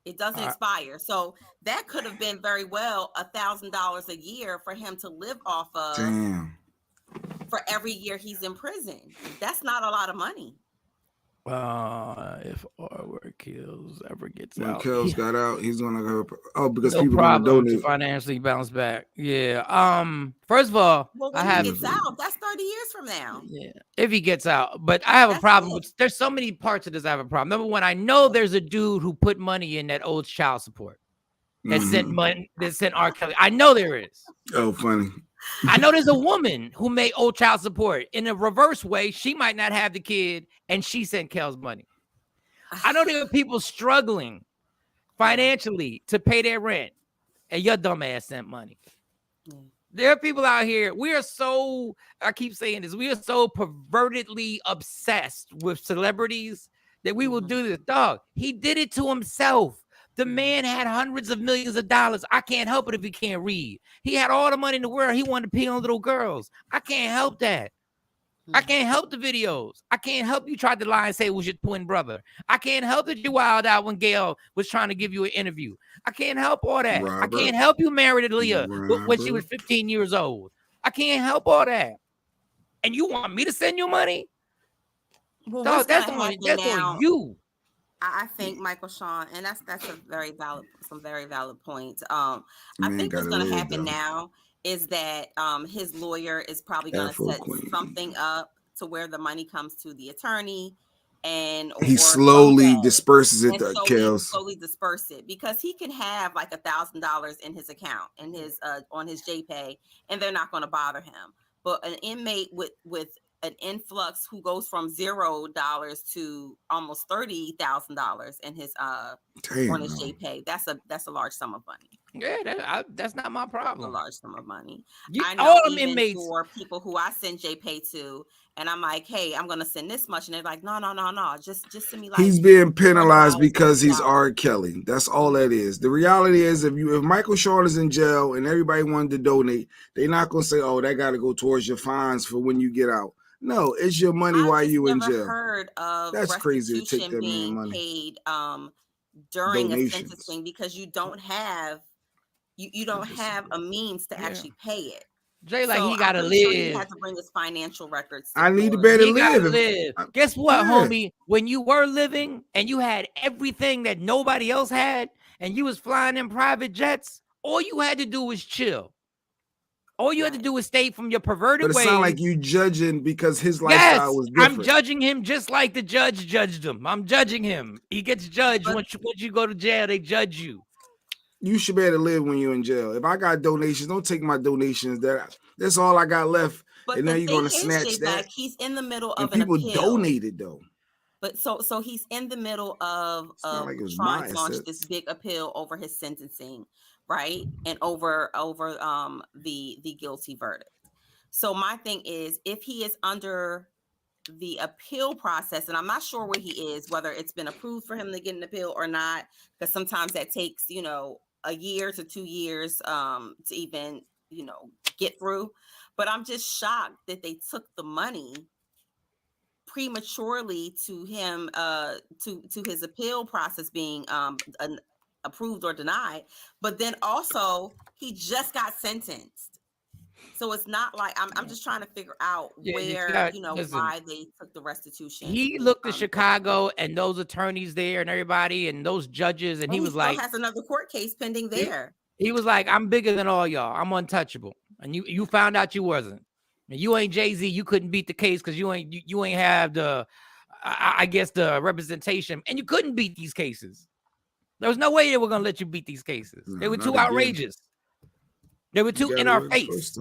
It doesn't expire. So that could have been very well $1,000 a year for him to live off of. Damn. For every year he's in prison. That's not a lot of money. If Artwork Kills ever gets When out, Kells got out, he's gonna go. Oh, because no people gonna problem to donate. financially bounce back. Yeah. First of all, Well, I when he have. gets out, that's 30 years from now. Yeah, if he gets out, but I have a That's problem it. with. There's so many parts of this. I have a problem. Number one, I know there's a dude who put money in that old child support that sent money. That sent R. Kelly. I know there is. Oh, funny. I know there's a woman who made old child support in a reverse way. She might not have the kid, and she sent Kel's money. I know there are people struggling financially to pay their rent, and your dumb ass sent money. There are people out here. We are so, I keep saying this, we are so pervertedly obsessed with celebrities that we will do this. Dog, he did it to himself. The man had hundreds of millions of dollars. I can't help it if he can't read. He had all the money in the world. He wanted to pee on little girls. I can't help that. I can't help the videos. I can't help you tried to lie and say it was your twin brother. I can't help that you wilded out when Gail was trying to give you an interview. I can't help all that. Robert. I can't help you married Leah when she was 15 years old. I can't help all that. And you want me to send you money? Well, dog, that's on you. I think Michael Shawn, and that's some very valid points. I think what's going to happen now is that his lawyer is probably going to set something up to where the money comes to the attorney, and he slowly disperses it. Slowly disperse it, because he can have like $1,000 in his account and his on his JPay, and they're not going to bother him. But an inmate with an influx who goes from $0 to almost $30,000 in his on his JPay, that's a large sum of money. Yeah, that's not my problem. A large sum of money. I know all even inmates. For people who I send JPay to, and I'm like, hey, I'm gonna send this much, and they're like, no, just send me like. He's being penalized because he's R. Kelly. That's all that is. The reality is, if Michael Shawn is in jail and everybody wanted to donate, they're not gonna say, oh, that got to go towards your fines for when you get out. No, it's your money while you in jail. Heard of that's crazy to take that being money paid during a sentencing, because you don't have you don't have a means to actually pay it. Jay, like, he gotta live. Sure he had to bring his financial records. I need to be able to live. Guess what, homie? When you were living and you had everything that nobody else had, and you was flying in private jets, all you had to do was chill. All you had to do was stay from your perverted ways. But it's not like you judging because his lifestyle was different. I'm judging him just like the judge judged him. I'm judging him. He gets judged. Once you go to jail, they judge you. You should be able to live when you're in jail. If I got donations, don't take my donations. That's all I got left. But and now you're going to snatch that. He's in the middle of an appeal. People donated though. But so he's in the middle of trying to launch this big appeal over his sentencing, right? And over the guilty verdict. So my thing is, if he is under the appeal process, and I'm not sure where he is, whether it's been approved for him to get an appeal or not, because sometimes that takes, a year to 2 years to even, get through. But I'm just shocked that they took the money prematurely to him, to his appeal process being approved or denied. But then also he just got sentenced. So it's not like I'm just trying to figure out why they took the restitution. He looked at Chicago and those attorneys there and everybody and those judges, and he was like, has another court case pending there. He was like, I'm bigger than all y'all. I'm untouchable. And you found out you wasn't. And you ain't Jay-Z. You couldn't beat the case because you ain't have the, I guess, the representation. And you couldn't beat these cases. There was no way they were gonna let you beat these cases. They were too outrageous. They were too in our face.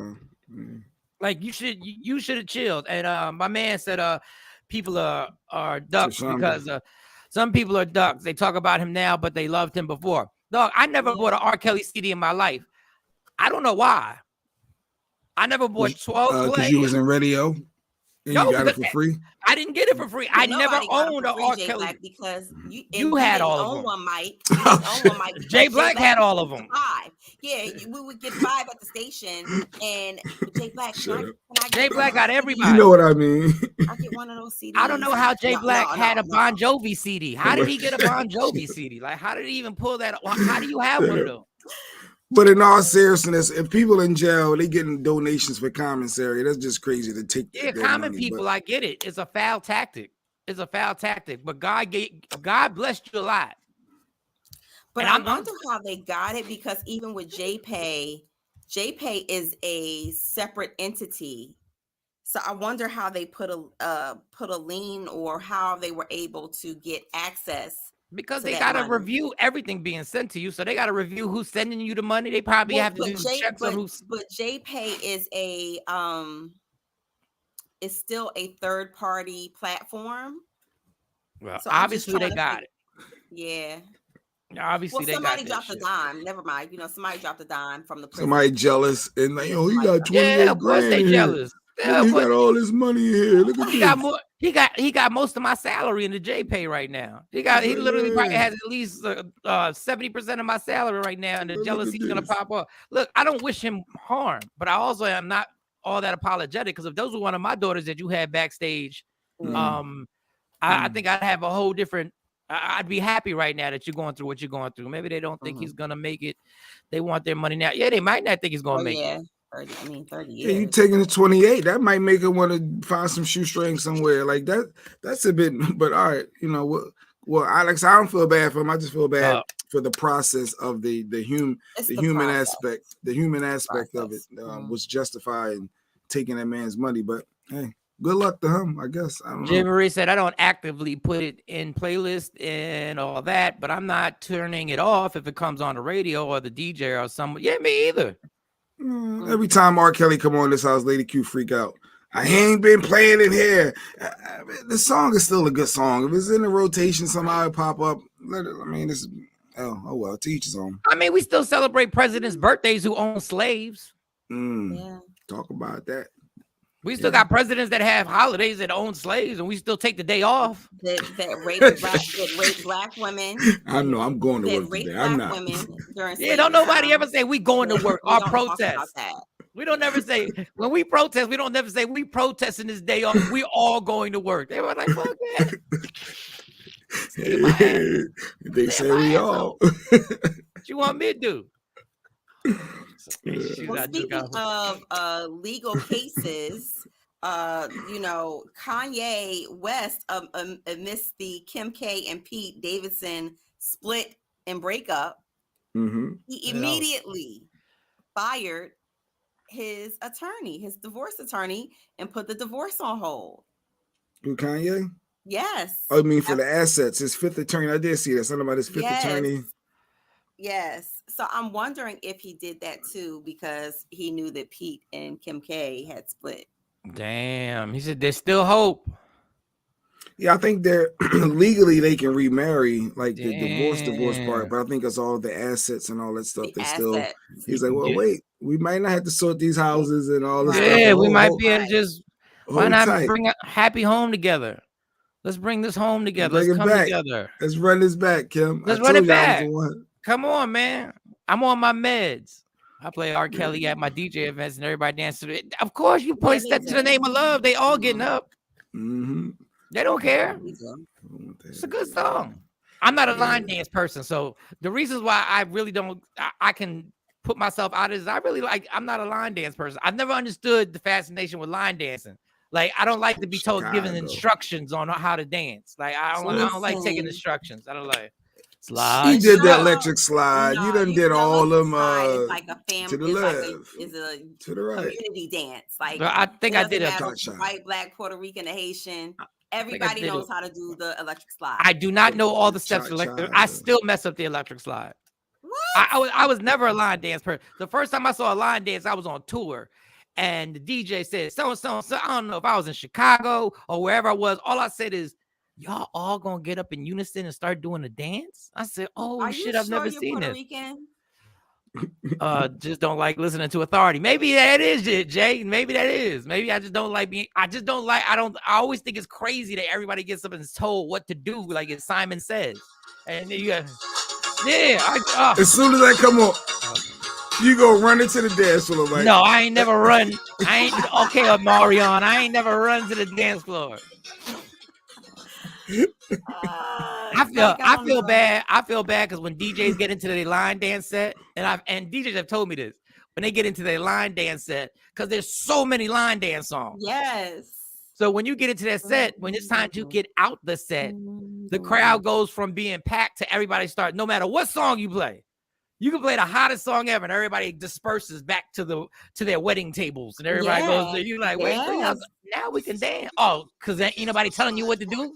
Like you should have chilled. And my man said people are ducks because some people are ducks. They talk about him now, but they loved him before. Dog, I never bought an R. Kelly CD in my life. I don't know why. I never bought 12 because you was in radio. And you got it for free? I didn't get it for free. I never owned an R. Kelly because you had all of them. One, Mike. Jay Black had all of them. 5. Yeah, we would get 5 at the station, and Jay Black. Jay Black got everybody. You know what I mean? I get one of those CDs. I don't know how Jay Black had a Bon Jovi CD. How did he get a Bon Jovi CD? Like, how did he even pull that? How do you have one of them? But in all seriousness, if people in jail, they getting donations for commissary, that's just crazy to take. Yeah, common people, I get it. It's a foul tactic. a foul tactic. But God blessed you a lot. But I wonder how they got it, because even with JPay is a separate entity. So I wonder how they put a lien, or how they were able to get access. Because they got to review everything being sent to you. So they got to review who's sending you the money. They probably have to do checks on who's. But JPay is is still a third party platform. Well, so obviously they got it. Yeah. Obviously, they somebody dropped a dime. Never mind. Somebody dropped a dime from the prison. Somebody jealous and like, yo, he got 28 grand. They jealous. Yeah, he got all this money in here. Look at this. He got most of my salary in the JPay right now. He literally probably has at least 70% of my salary right now, and the jealousy's gonna pop up. Look, I don't wish him harm, but I also am not all that apologetic, because if those were one of my daughters that you had backstage, I think I'd have a whole different. I'd be happy right now that you're going through what you're going through. Maybe they don't think he's gonna make it. They want their money now. Yeah, they might not think he's gonna make it. 30 years. Yeah, you taking the 28. That might make her want to find some shoestrings somewhere like that. That's a bit, but all right, well, Alex, I don't feel bad for him. I just feel bad for the process of the human aspect. The human aspect of it was justified in taking that man's money. But hey, good luck to him, I guess. I don't know. Jay Marie said, I don't actively put it in playlist and all that, but I'm not turning it off if it comes on the radio or the DJ or someone. Yeah, me either. Every time R. Kelly come on this house, Lady Q freak out. I ain't been playing it here. The song is still a good song. If it's in the rotation, somehow it pop up. This is well, to each his own. I mean, we still celebrate presidents' birthdays who own slaves. Yeah. Talk about that. We still got presidents that have holidays that own slaves, and we still take the day off. That rape black women. I know. I'm going to work today. I'm not. Yeah, don't nobody ever say we going to work. Our protest. We don't never say, when we protest, we don't never say we protesting this day off. We all going to work. They were like, fuck that. They say we all. What you want me to do? Well, speaking of legal cases, Kanye West, amidst the Kim K and Pete Davidson split and breakup, he immediately fired his divorce attorney, and put the divorce on hold. Who, Kanye? Yes. Oh, I mean, for the assets, his fifth attorney. I did see that. Something about his fifth attorney. Yes. So I'm wondering if he did that too, because he knew that Pete and Kim K had split. Damn. He said there's still hope. Yeah, I think they're legally they can remarry, like the divorce part, but I think it's all the assets and all that stuff. He's like, well, wait, we might not have to sort these houses and all this stuff. Yeah, we might be able to just why not bring a happy home together? Let's bring this home together. Let's come together. Let's run this back, Kim. Let's run it back. Come on, man. I'm on my meds. I play R. Kelly at my DJ events and everybody dances to it. Of course, you play Step to the Name of Love. They all getting up. They don't care. It's a good song. I'm not a line dance person, so the reasons why I really don't, I can put myself out is I'm not a line dance person. I've never understood the fascination with line dancing. Like, I don't like to be told, given instructions on how to dance. Like, I don't like taking instructions. I don't like slide. You did the electric slide. You done did all them it's like a family to the left, to the right, community dance. Like, I think I did a white, black, Puerto Rican, a Haitian. Everybody knows how to do the electric slide. I do not know all the steps. I still mess up the electric slide. What? I was never a line dance person. The first time I saw a line dance, I was on tour, and the DJ said, so. I don't know if I was in Chicago or wherever I was. All I said is, y'all all gonna get up in unison and start doing a dance? I said, oh shit, I've never seen this. Just don't like listening to authority. Maybe that is it, Jay. Maybe that is. Maybe I just don't like being. I always think it's crazy that everybody gets up and is told what to do, like as Simon Says. And then you got, as soon as I come on, you go run into the dance floor. Like, no, I ain't never run. Okay, Marion. I ain't never run to the dance floor. I feel bad. I feel bad because when DJs get into their line dance set, and DJs have told me this, when they get into their line dance set, because there's so many line dance songs. Yes. So when you get into that set, when it's time to get out the set, the crowd goes from being packed to everybody start. No matter what song you play, you can play the hottest song ever, and everybody disperses back to their wedding tables, and everybody goes. You're like, wait, now we can dance. Oh, because ain't nobody telling you what to do.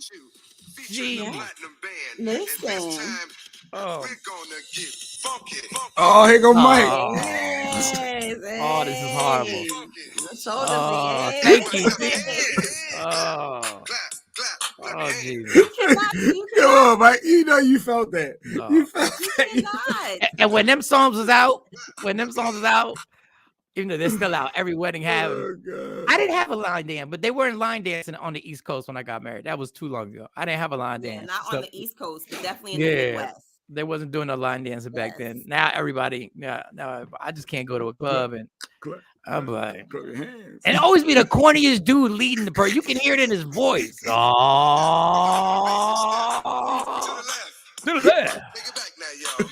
Gee, listen. Oh, here go Mike. Yes. Oh, this is horrible. Oh, thank you. Jesus. You cannot. Come on, Mike. You know you felt that. No. You felt that. Cannot. And when them songs was out, even though they're still out, every wedding have them. God. I didn't have a line dance, but they weren't line dancing on the East Coast when I got married. That was too long ago. I didn't have a line dance. Not on the East Coast, but definitely in the Midwest. They wasn't doing a line dancing back then. Now everybody, now I just can't go to a club and I'm like, and always be the corniest dude leading the person. You can hear it in his voice. Oh, to the left. Take it back now, y'all.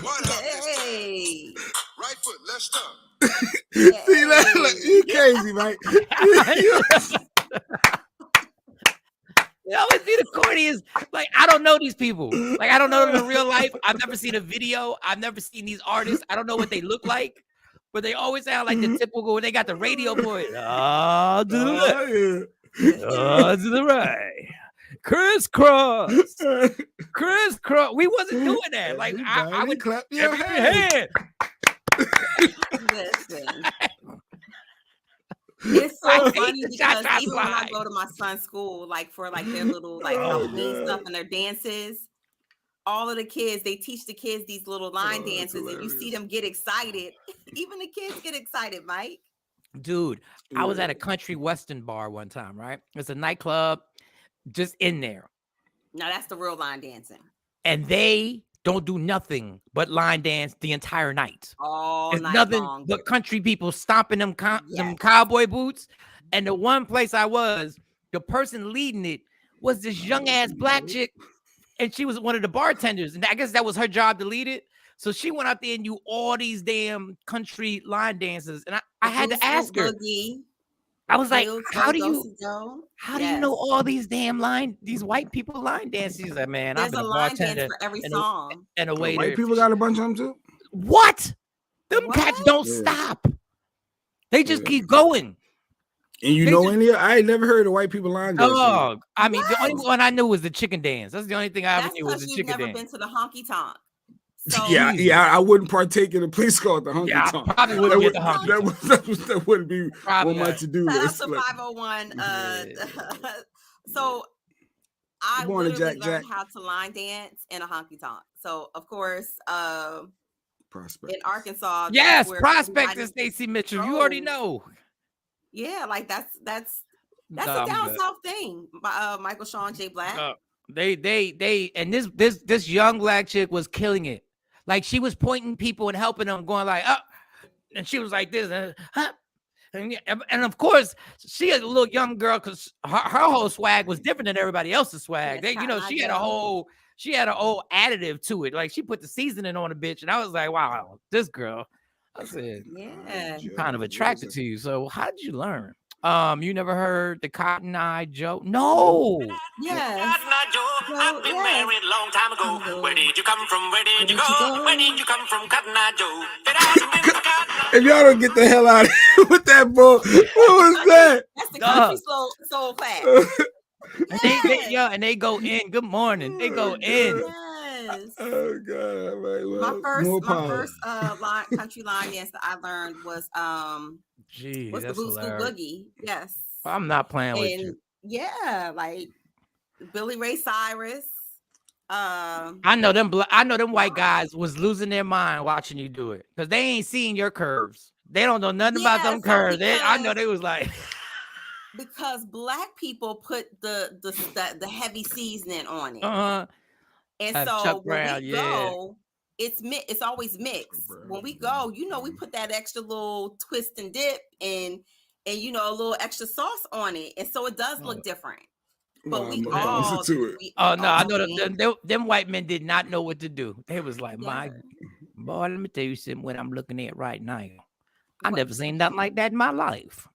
What up, Hey. Right foot, left stump. See that? Look, you crazy, Mike. They always be the corniest. Like, I don't know these people. Like, I don't know them in real life. I've never seen a video. I've never seen these artists. I don't know what they look like, but they always sound like the typical when they got the radio voice. To the left. To the right. Crisscross. Crisscross. We wasn't doing that. Like, I would clap your hand. Listen. It's so funny because even when I go to my son's school, like for like their little like Halloween stuff and their dances, all of the kids, they teach the kids these little line dances, and you see them get excited. Even the kids get excited, Mike. Dude, I was at a country western bar one time, right? It's a nightclub just in there. Now that's the real line dancing. And they don't do nothing but line dance the entire night. It's nothing long, but country people stomping them cowboy boots. And the one place I was, the person leading it was this young ass black chick, and she was one of the bartenders. And I guess that was her job to lead it. So she went out there and knew all these damn country line dances. And I had to ask her. I was like, how do you know all these damn these white people line dances? She's like, man, there's I'm a line dance for every song. And a waiter. White people got a bunch of them too? What? Them cats don't stop. They just keep going. And you know any? I ain't never heard of white people line dance. Oh, I mean, the only one I knew was the chicken dance. That's the only thing I ever knew was the chicken dance. You've never been to the honky tonk. So, yeah, I wouldn't partake in a place called the honky tonk. I probably wouldn't get the honky tonk. That wouldn't be one much to do. Shout out to 501. So I literally learned how to line dance in a honky tonk. So of course, Prospect in Arkansas. Yes, Prospect and Stacey Mitchell. You already know. Yeah, like that's a down south thing. Michael Shawn J. Black. They and this young black chick was killing it. Like she was pointing people and helping them, going like, and she was like this, and of course she is a little young girl because her whole swag was different than everybody else's swag. She had a whole additive to it. Like she put the seasoning on a bitch, and I was like, wow, this girl. I said, I'm kind of attracted to you. So how did you learn? You never heard the Cotton Eye Joe? No. Yes. Cotton Eye Joe, I've been married a long time ago. Where did you come from? Where did you go? Where did you come from, Cotton Eye Joe? If y'all don't get the hell out of here with that bull, what was that? That's the country soul class. And they go in. Good morning. They go in. Yes. Oh God! Right, well, my first country line dance that I learned was the Blue School Boogie. Yes. I'm not playing with you. Yeah, like Billy Ray Cyrus. I know them white guys was losing their mind watching you do it because they ain't seen your curves. They don't know nothing about them curves. I know they was like. Because black people put the heavy seasoning on it. And so Chuck when Brown, we go, it's always mixed. When we go, we put that extra little twist and dip and a little extra sauce on it, and so it does look different. But we all I know them white men did not know what to do. They was like, my boy, let me tell you something. What I'm looking at right now, I never seen nothing like that in my life.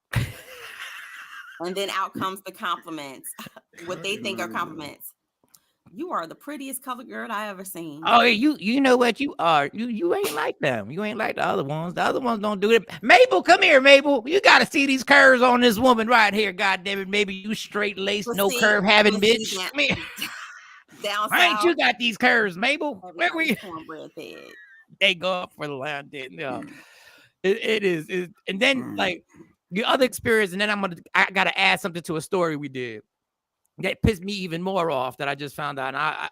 And then out comes the compliments. What they think are compliments. You are the prettiest colored girl I ever seen. Oh, you know what you are. You ain't like them. You ain't like the other ones. The other ones don't do it. Mabel, come here, Mabel. You got to see these curves on this woman right here. God damn it, maybe you straight laced, no curve having bitch. Come here. Down Why ain't you got these curves, Mabel? Where were you? Cornbread fed. They go up for the line. No, it is. And then like the other experience, and then I gotta add something to a story we did that pissed me even more off that I just found out. And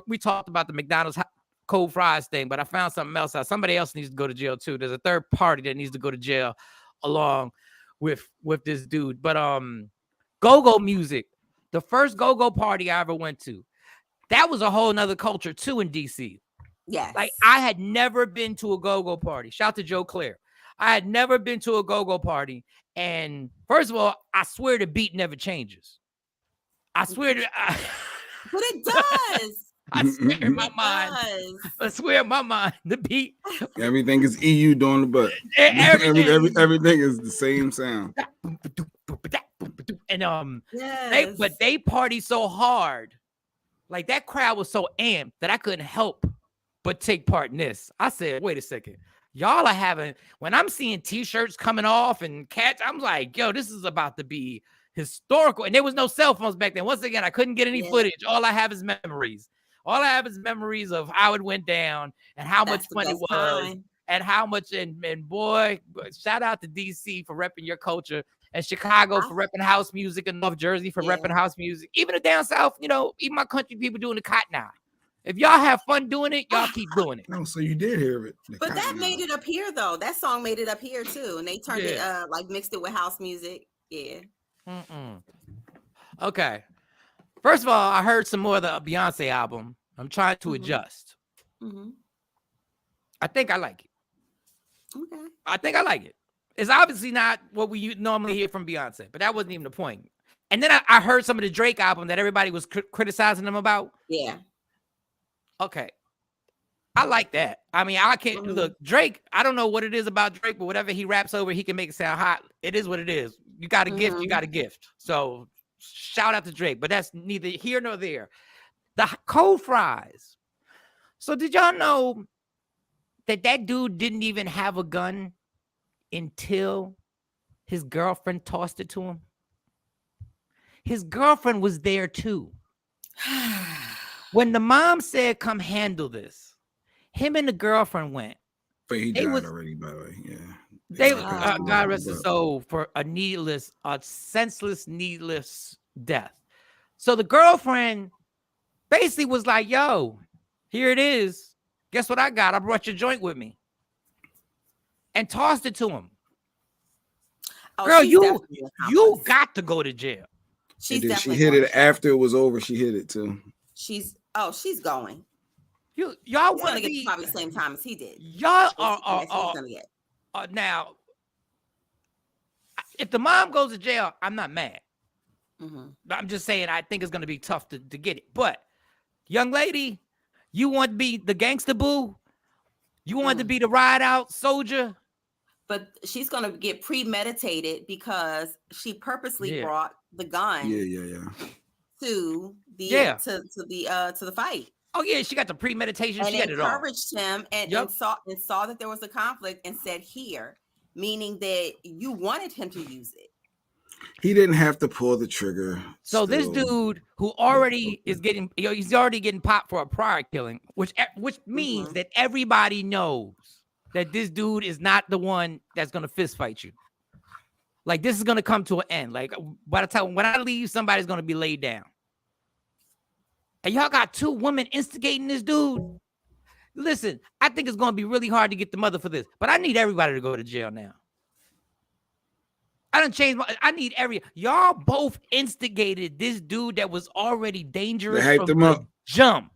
we talked about the McDonald's cold fries thing, but I found something else out. Somebody else needs to go to jail too. There's a third party that needs to go to jail along with this dude. But go-go music, the first go-go party I ever went to, that was a whole nother culture too in DC. Yes. Like I had never been to a go-go party. Shout out to Joe Claire. I had never been to a go-go party. And first of all, I swear the beat never changes. I swear to but it does. I swear in my mind. I swear in my mind, the beat. Everything is EU doing the butt. Everything is the same sound. And they party so hard. Like that crowd was so amped that I couldn't help but take part in this. I said, wait a second. Y'all are having, when I'm seeing t-shirts coming off and cats, I'm like, yo, this is about to be historical. And there was no cell phones back then. Once again, I couldn't get any footage. All I have is memories. All I have is memories of how it went down and how much fun it was. And how much, and boy, shout out to DC for repping your culture, and Chicago for repping house music, and North Jersey for repping house music. Even the down south, even my country people doing the cotton eye. If y'all have fun doing it, y'all keep doing it. No, so you did hear it. But that made it up here, though. That song made it up here, too. And they turned it, mixed it with house music. Yeah. Okay. First of all, I heard some more of the Beyonce album. I'm trying to adjust. I think I like it. Okay. I think I like it. It's obviously not what we normally hear from Beyonce, but that wasn't even the point. And then I heard some of the Drake album that everybody was criticizing him about. Yeah. Okay. I like that. I mean, I can't look Drake. I don't know what it is about Drake, but whatever he raps over, he can make it sound hot. It is what it is. You got a gift, you got a gift. So shout out to Drake, but that's neither here nor there. The cold fries. So did y'all know that dude didn't even have a gun until his girlfriend tossed it to him? His girlfriend was there too. When the mom said, come handle this, him and the girlfriend went. But he died already, by the way. Yeah. They God rest his soul for a senseless, needless death. So the girlfriend basically was like, yo, here it is. Guess what I got? I brought your joint with me. And tossed it to him. Oh, girl, you got to go to jail. She hit it after it was over. She hit it too. She's going. Y'all want to get probably the same time as he did. Y'all are now. If the mom goes to jail, I'm not mad. I'm just saying I think it's going to be tough to get it. But young lady, you want to be the gangster boo? You want to be the ride out soldier? But she's going to get premeditated because she purposely brought the gun. To the fight. Oh yeah, she got the premeditation. And she got it all. Encouraged him and saw that there was a conflict and said here, meaning that you wanted him to use it. He didn't have to pull the trigger. So this dude who already is getting, he's already getting popped for a prior killing, which means that everybody knows that this dude is not the one that's gonna fist fight you. Like this is gonna come to an end. Like by the time when I leave, somebody's gonna be laid down. And y'all got two women instigating this dude. Listen, I think it's gonna be really hard to get the mother for this, but I need everybody to go to jail now. I need y'all both instigated this dude that was already dangerous from the jump.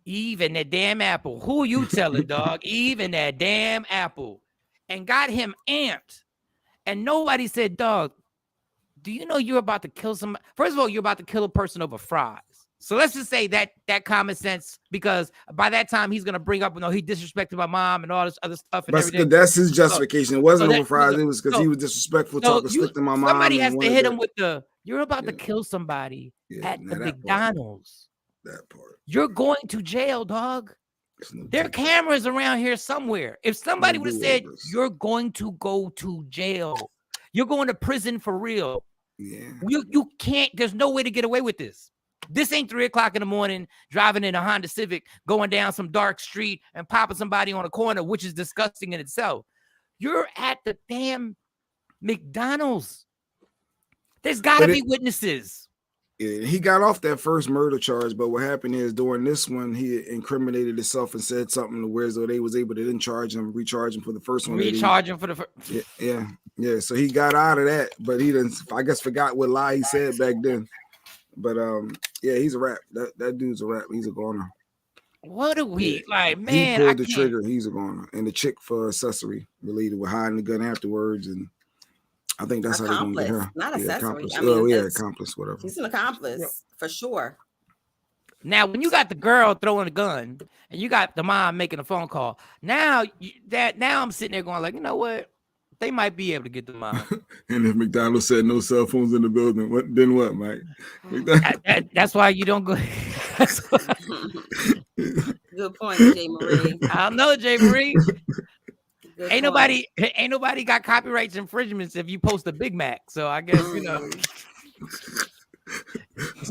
Even that damn apple. Who you telling, dog? Even that damn apple. And got him amped. And nobody said, dog, do you know you're about to kill somebody? First of all, you're about to kill a person over fries. So let's just say that common sense, because by that time he's gonna bring up, he disrespected my mom and all this other stuff and everything. That's his justification. It wasn't over fries. It was because he was disrespectful, talking slick to my mom. Somebody has to hit him with you're about to kill somebody at the McDonald's. That part. You're going to jail, dog. There are cameras around here somewhere. If somebody would have said, you're going to go to jail, you're going to prison for real. Yeah. You can't, there's no way to get away with this. This ain't 3 o'clock in the morning, driving in a Honda Civic, going down some dark street and popping somebody on a corner, which is disgusting in itself. You're at the damn McDonald's. There's got to be witnesses. He got off that first murder charge, but what happened is during this one, he incriminated himself and said something to where they was able to then recharge him for the first one. Recharge him for the first. Yeah. So he got out of that, but he didn't. I guess forgot what lie he said back then. But yeah, he's a rap. That dude's a rap. He's a goner. What are we like, man? He pulled the trigger. He's a goner, and the chick for accessory related with hiding the gun afterwards, and I think that's how they're gonna get her. Not accessory. Accomplice, whatever. She's an accomplice for sure. Now, when you got the girl throwing a gun and you got the mom making a phone call, now I'm sitting there going like, you know what? They might be able to get the mom. And if McDonald's said no cell phones in the building, then what, Mike? That's why you don't go. Good point, J. Marie. I don't know, J. Marie. Ain't nobody got copyrights infringements if you post a Big Mac. So I guess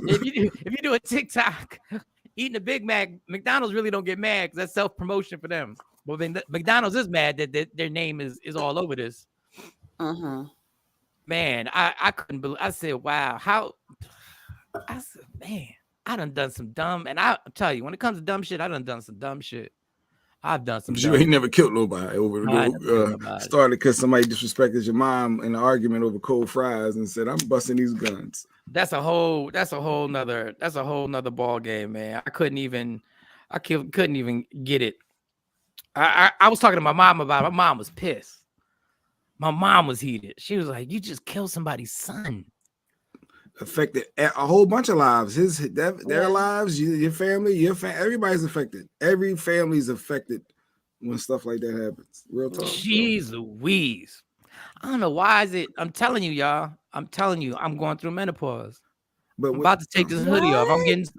if you do a TikTok eating a Big Mac, McDonald's really don't get mad because that's self-promotion for them. Well, then McDonald's is mad that their name is all over this. Man, I couldn't believe. I said, wow, how? I said, man, I done some dumb. And I'll tell you, when it comes to dumb shit, I done some dumb shit. I've done some. You ain't never killed nobody started because somebody disrespected your mom in an argument over cold fries and said, "I'm busting these guns." That's a whole nother ball game, man. I couldn't even get it. I was talking to my mom about it. My mom was pissed. My mom was heated. She was like, "You just killed somebody's son." Affected a whole bunch of lives. Their lives, your family, everybody's affected. Every family's affected when stuff like that happens. Real talk. Jeez Louise. I don't know why is it. I'm telling you, y'all. I'm going through menopause. But I'm about to take this hoodie off.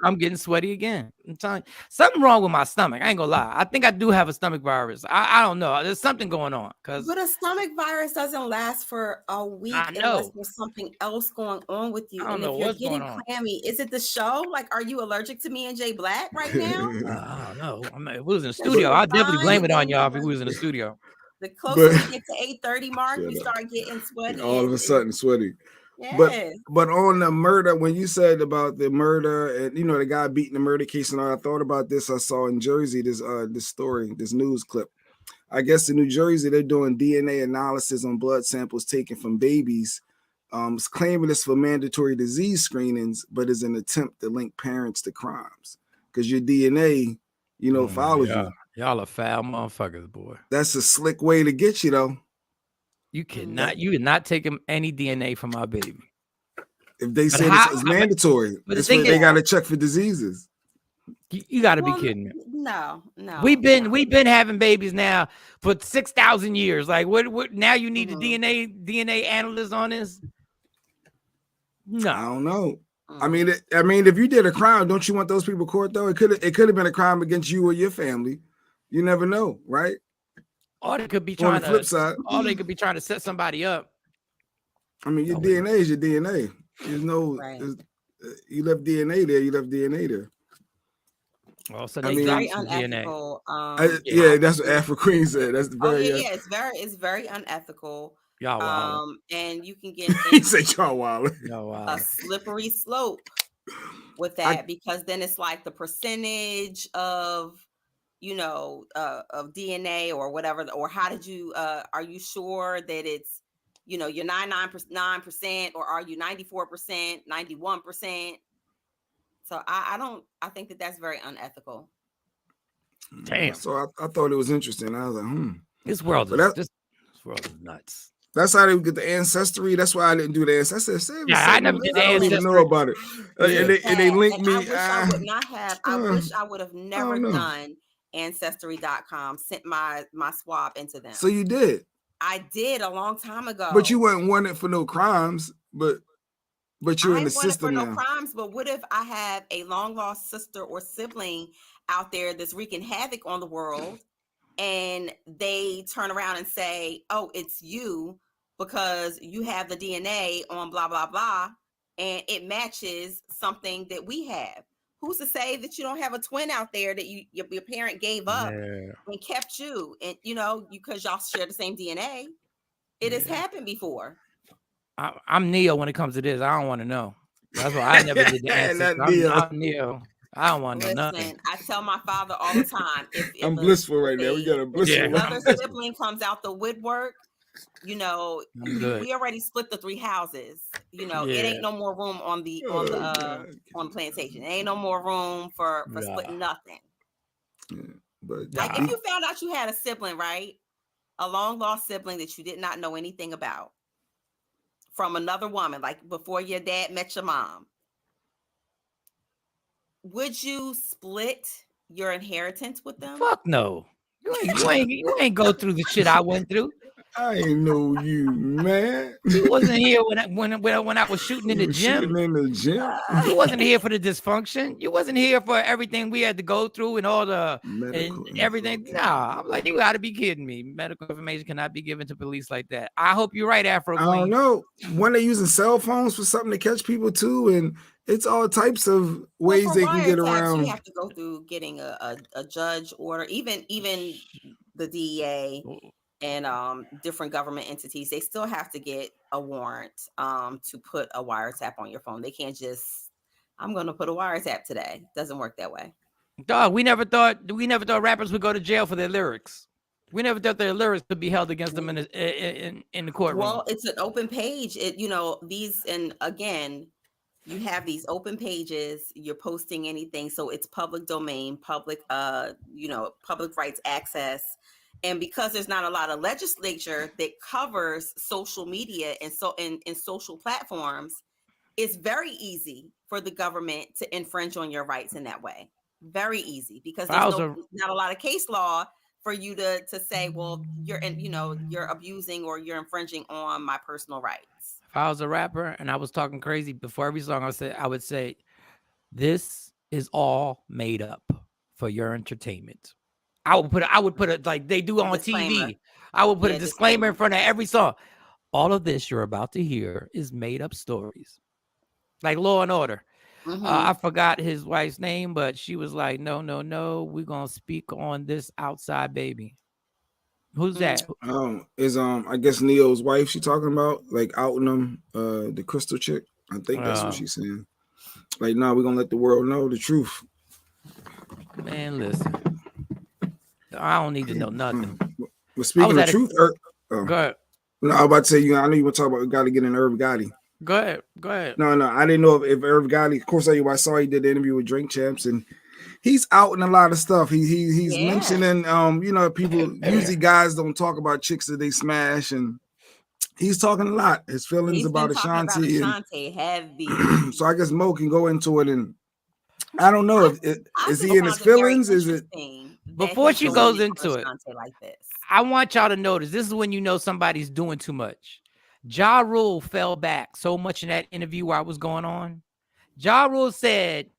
I'm getting sweaty again. I'm telling you, something wrong with my stomach. I ain't gonna lie. I think I do have a stomach virus. I don't know. There's something going on. But a stomach virus doesn't last for a week unless there's something else going on with you. And if you're getting clammy, is it the show? Like, are you allergic to me and Jay Black right now? I don't know. I mean, if we was in the studio, I'd definitely blame it on y'all if we was in the studio. The closer we get to 8:30 mark, we start getting sweaty. All of a sudden sweaty. Yes. But on the murder, when you said about the murder and the guy beating the murder case and all, I thought about this. I saw in Jersey this story, this news clip. I guess in New Jersey they're doing DNA analysis on blood samples taken from babies, claiming it's for mandatory disease screenings, but is an attempt to link parents to crimes because your DNA, follows you. Y'all are foul motherfuckers, boy. That's a slick way to get you though. You cannot take any DNA from my baby. If they say it's mandatory, they got to check for diseases. You got to be kidding me. No. We've been having babies now for 6,000 years. Like what? Now you need a DNA analyst on this? No, I don't know. I mean, if you did a crime, don't you want those people court though? It could have been a crime against you or your family. You never know, right? Or they could be on the flip side. Or they could be trying to set somebody up. I mean, your DNA is your DNA. There's no, you left DNA there. You left DNA there. Well, so it's very unethical. That's what Afro Queen said. That's the very. It's very unethical. Y'all wild. And you can get he said y'all wild. A slippery slope with that because then it's like the percentage of of DNA or whatever, or how did you, are you sure that it's, you're 99% or are you 94%, 91%? So I think that's very unethical. Damn. So I thought it was interesting. I was like, This world is nuts. That's how they would get the ancestry. That's why I didn't do the ancestry. I never did the I don't even know about it. And they linked me. I wish I would not have. I wish I would have never done Ancestry.com. Sent my swab into them. So you did. I did a long time ago. But you weren't wanted for no crimes. But you're in the system now. No crimes. But what if I have a long lost sister or sibling out there that's wreaking havoc on the world, and they turn around and say, "Oh, it's you because you have the DNA on blah blah blah, and it matches something that we have." Who's to say that you don't have a twin out there that your parent gave up and kept you, and because y'all share the same DNA? It has happened before. I'm Neo when it comes to this. I don't want to know. That's why I never did the answer. I'm Neo. I don't want to know nothing. I tell my father all the time. If I'm blissful right now. We got a blissful. Another sibling comes out the woodwork. We already split the 3 houses. It ain't no more room on the plantation. It ain't no more room for splitting nothing. But like if you found out you had a sibling, right? A long lost sibling that you did not know anything about from another woman, like before your dad met your mom, would you split your inheritance with them? Fuck no. You ain't go through the shit I went through. I ain't know you, man. You wasn't here when I was shooting in the gym. You wasn't here for the dysfunction. You wasn't here for everything we had to go through and all the and everything. Nah, I'm like, you got to be kidding me. Medical information cannot be given to police like that. I hope you're right, Afro Queen. I don't know. When they're using cell phones for something to catch people too, and it's all types of ways they can get around. You have to go through getting a judge order, even the DEA. And different government entities, they still have to get a warrant to put a wiretap on your phone. They can't just, I'm going to put a wiretap today. Doesn't work that way. Dog, we never thought rappers would go to jail for their lyrics. We never thought their lyrics could be held against them in the courtroom. Well, it's an open page. These, and again, you have these open pages. You're posting anything, so it's public domain, public rights access. And because there's not a lot of legislature that covers social media and social platforms, it's very easy for the government to infringe on your rights in that way. Very easy, because there's not a lot of case law for you to say, well, you're abusing or you're infringing on my personal rights. If I was a rapper and I was talking crazy before every song, I would say, this is all made up for your entertainment. I would put it like they do on TV. I would put a disclaimer in front of every song. All of this you're about to hear is made up stories, like Law and Order. Mm-hmm. I forgot his wife's name, but she was like, no, we're gonna speak on this outside baby. Who's that? Is I guess Neo's wife. She talking about like outing him, the crystal chick. I think that's what she's saying. Like, nah, we're gonna let the world know the truth. Man, listen. I don't need to know nothing. But speaking of truth, go ahead. No, I was about to say, I know you were talking about got to get an Irv Gotti. Go ahead. No, I didn't know if Irv Gotti. Of course, I saw he did the interview with Drink Champs, and he's out in a lot of stuff. He's mentioning, people usually guys don't talk about chicks that they smash, and he's talking a lot. His feelings about Ashanti. Heavy. So I guess Mo can go into it, and I don't know is he in his feelings? Is it? Before she goes into it, like this, I want y'all to notice this is when you know somebody's doing too much. Ja Rule fell back so much in that interview while I was going on. Ja Rule said,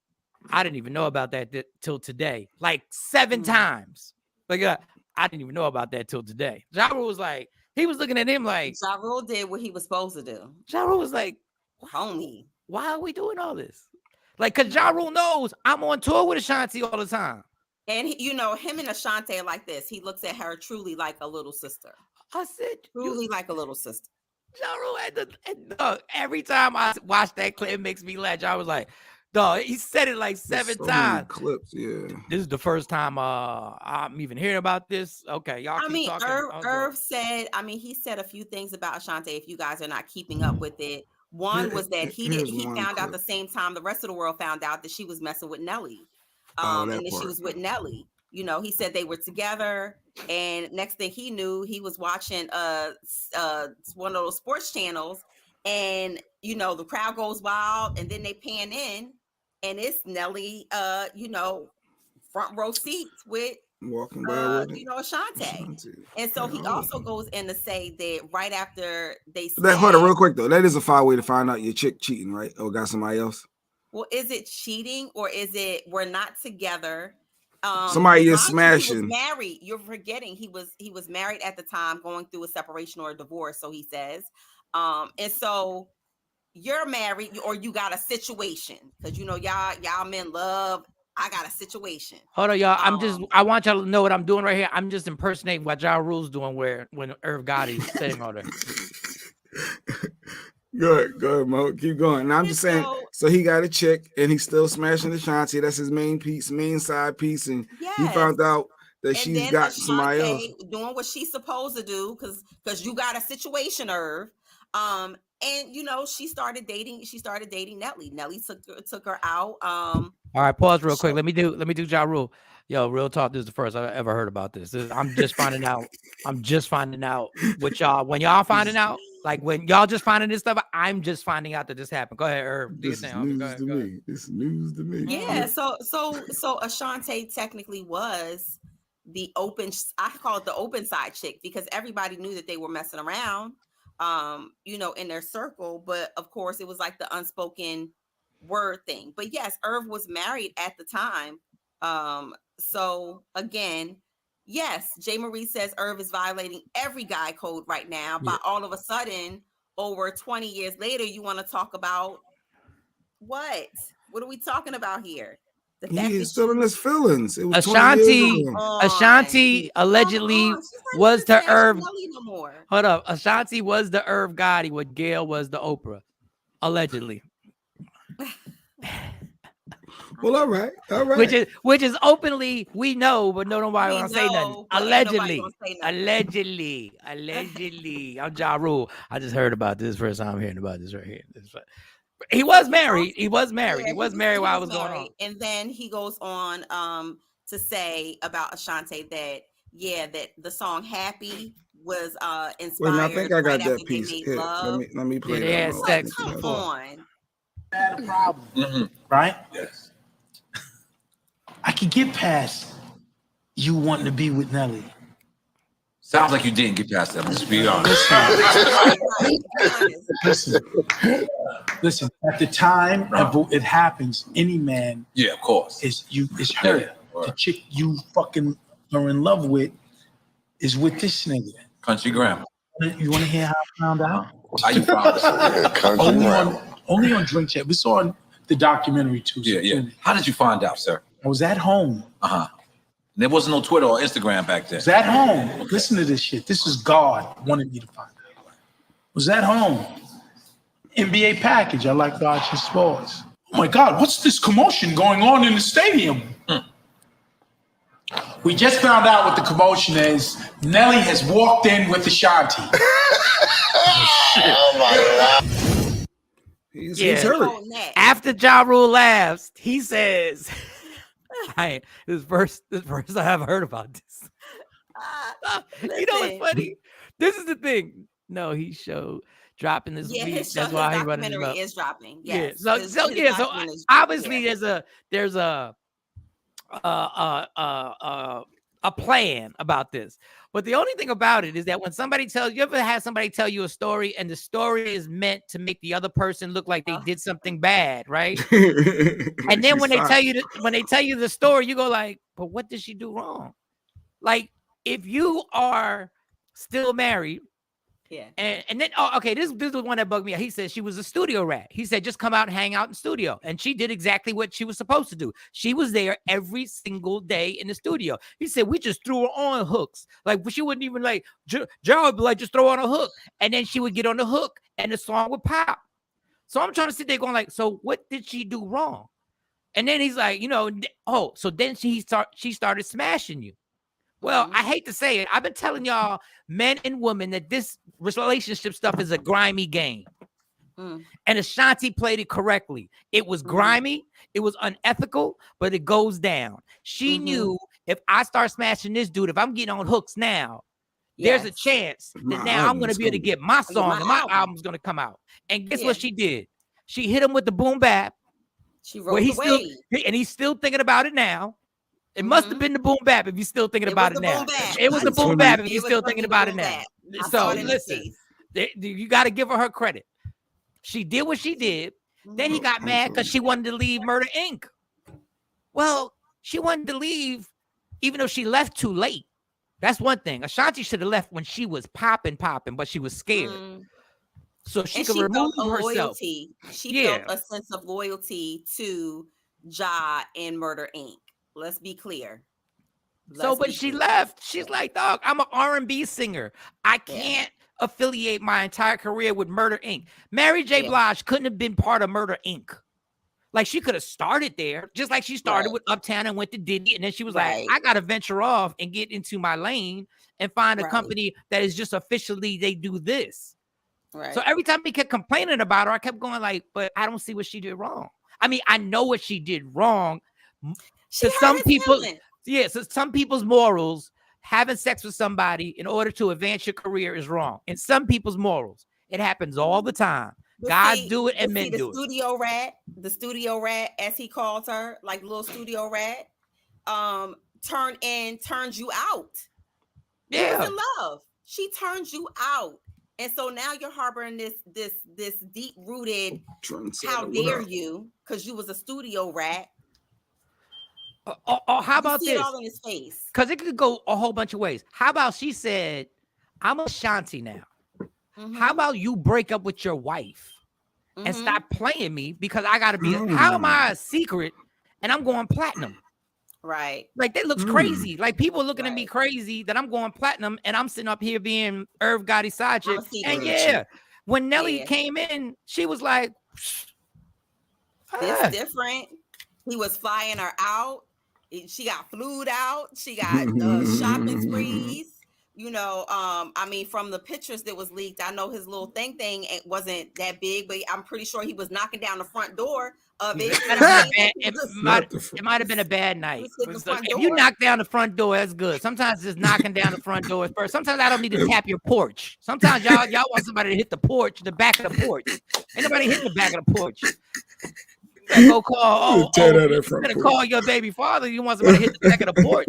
I didn't even know about that till today, like 7 times. Like, I didn't even know about that till today. Ja Rule was like, he was looking at him like, Ja Rule did what he was supposed to do. Ja Rule was like, homie, why are we doing all this? Like, because Ja Rule knows I'm on tour with Ashanti all the time. And him and Ashanti are like this. He looks at her truly like a little sister. I said, truly like a little sister. Ja Rule had every time I watch that clip, it makes me laugh. I was like, dog, he said it like 7 times. Clips, yeah. This is the first time I'm even hearing about this. Okay, y'all keep talking. Irv said, he said a few things about Ashanti. If you guys are not keeping up with it, one was that he found out the same time the rest of the world found out that she was messing with Nelly. And that she was with Nelly. You know, he said they were together, and next thing he knew, he was watching one of those sports channels, and you know, the crowd goes wild, and then they pan in, and it's Nelly, you know, front row seats with walking by you know, Ashante. And so he also goes in to say that right after they said, hold on real quick though, that is a fire way to find out your chick cheating, right? Or got somebody else. Well, is it cheating or is it we're not together? Somebody is smashing. He was married. You're forgetting he was married at the time, going through a separation or a divorce. So he says, and so you're married or you got a situation, because you know y'all men love. I got a situation. Hold on, y'all. I want y'all to know what I'm doing right here. I'm just impersonating what Ja Rule's doing when Irv Gotti's sitting on there. Go ahead, Mo. Keep going. And I'm just saying, so he got a chick and he's still smashing Ashanti. That's his main side piece. And he found out that she's got Ashante somebody else doing what she's supposed to do because you got a situation, Irv. And you know, she started dating Nelly. Nelly took her out. All right, pause real quick. Let me do Ja Rule. Yo, real talk. This is the first I ever heard about this. I'm just finding out. What y'all, when y'all finding out, like when y'all just finding this stuff, I'm just finding out that this happened. Go ahead, Irv. This is news to me. This is news to me. Yeah. So Ashante technically was the open. I call it the open side chick because everybody knew that they were messing around. You know, in their circle, but of course it was like the unspoken word thing. But yes, Irv was married at the time. So again, yes, J. Marie says Irv is violating every guy code right now. But all of a sudden, over 20 years later, you want to talk about what? What are we talking about here? He is still in his feelings. It was Ashanti allegedly was the Irv. Hold up, Ashanti was the Irv Gotti. What Gail was the Oprah, allegedly. Well, all right. Which is openly we know, but nobody want to say nothing. Allegedly. I'm Ja Rule. I just heard about this first time I'm hearing about this right here. He was married. He was married. He was married while it was going on. And then he goes on to say about Ashante that the song "Happy" was inspired. Wait, I think I got that piece. Here, let me play that. Like, come on. Had a problem, right? Yes. I could get past you wanting to be with Nelly. Sounds like you didn't get past that. Let's be honest. Listen. At the time it happens, any man, of course, is hurt. Yeah. The chick you fucking are in love with is with this nigga. Country grandma. You want to hear how I found out? How you found out? Only on Drink Chat. We saw the documentary too. Yeah. How did you find out, sir? I was at home. There wasn't no Twitter or Instagram back then. I was at home. Listen to this shit. This is God wanted me to find out. Was at home. NBA package. I like watching sports. Oh my God, what's this commotion going on in the stadium? We just found out what the commotion is. Nelly has walked in with Ashanti. Oh my God. He's hurt. After Ja Rule laughs, he says, this first I have heard about this. You know what's funny? This is the thing. No, he showed dropping this week. That's why he running his mouth. Is dropping. Yes. So obviously there's a plan about this. But the only thing about it is that when somebody tells you, ever had somebody tell you a story and the story is meant to make the other person look like they did something bad, right? And then when they tell you the story, you go like, but what did she do wrong? Like, if you are still married, and then this is the one that bugged me out. He said she was a studio rat. He said just come out and hang out in studio, and she did exactly what she was supposed to do. She was there every single day in the studio. He said we just threw her on hooks, like she wouldn't even like Joe would be like just throw on a hook, and then she would get on the hook, and the song would pop. So I'm trying to sit there going like, so what did she do wrong? And then he's like, so then she started smashing you. Well, I hate to say it. I've been telling y'all, men and women, that this relationship stuff is a grimy game. And Ashanti played it correctly. It was grimy. It was unethical, but it goes down. She knew if I start smashing this dude, if I'm getting on hooks now, there's a chance that now I'm going to be able to get my song and my album's going to come out. And guess what she did? She hit him with the boom bap. She wrote the wave. And he's still thinking about it now. It must have been the boom bap if you're still thinking about it now. It was the boom bap if you're still thinking about it now. So listen, you got to give her credit. She did what she did. Then he got mad because she wanted to leave Murder Inc. Well, she wanted to leave even though she left too late. That's one thing. Ashanti should have left when she was popping, but she was scared. So she could remove herself. Loyalty. She felt a sense of loyalty to Ja and Murder Inc. Let's be clear. She left. She's like, dog, I'm an R&B singer. I can't affiliate my entire career with Murder Inc. Mary J. Blige couldn't have been part of Murder Inc. Like, she could have started there, just like she started with Uptown and went to Diddy. And then she was like, I got to venture off and get into my lane and find a company that is just officially, they do this. Right. So every time he kept complaining about her, I kept going like, but I don't see what she did wrong. I mean, I know what she did wrong. To some people, so some people's morals, having sex with somebody in order to advance your career is wrong. In some people's morals, it happens all the time. Guys do it and men do it. The studio rat, as he calls her, like little studio rat, turns you out. Yeah, was in love. She turns you out, and so now you're harboring this deep rooted. How dare you? Because you was a studio rat. How about this? It all in his face. Because it could go a whole bunch of ways. How about she said, "I'm Ashanti now." How about you break up with your wife and stop playing me because I got to be, how am I a secret and I'm going platinum? Right. Like, that looks crazy. Like, people looking at me crazy that I'm going platinum and I'm sitting up here being Irv Gotti side chick. And when Nelly came in, she was like, it's different. He was flying her out. She got flued out. She got shopping sprees. You know, I mean, from the pictures that was leaked, I know his little thing it wasn't that big, but I'm pretty sure he was knocking down the front door of it. It might have been a bad night. If you knock down the front door, that's good. Sometimes just knocking down the front door is first. Sometimes I don't need to tap your porch. Sometimes y'all want somebody to hit the porch, the back of the porch. Ain't nobody hitting the back of the porch. Go call. You're gonna call your baby father. You want somebody to hit the back of the porch.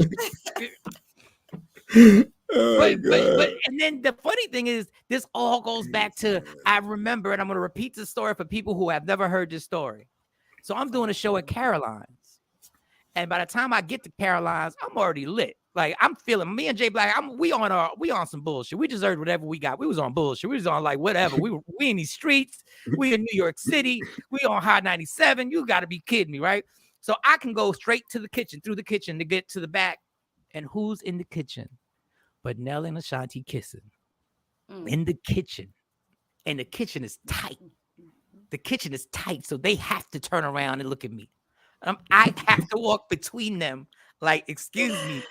But and then the funny thing is, this all goes back to, I remember, and I'm going to repeat the story for people who have never heard this story. So I'm doing a show at Caroline's, and by the time I get to Caroline's, I'm already lit. Like, I'm feeling, me and Jay Black, we on some bullshit. We deserved whatever we got. We was on bullshit. We was on like whatever. We in these streets. We in New York City. We on High 97. You got to be kidding me, right? So I can go straight to the kitchen, through the kitchen to get to the back, and who's in the kitchen? But Nell and Ashanti kissing in the kitchen. And the kitchen is tight. The kitchen is tight. So they have to turn around and look at me. I have to walk between them. Like, excuse me.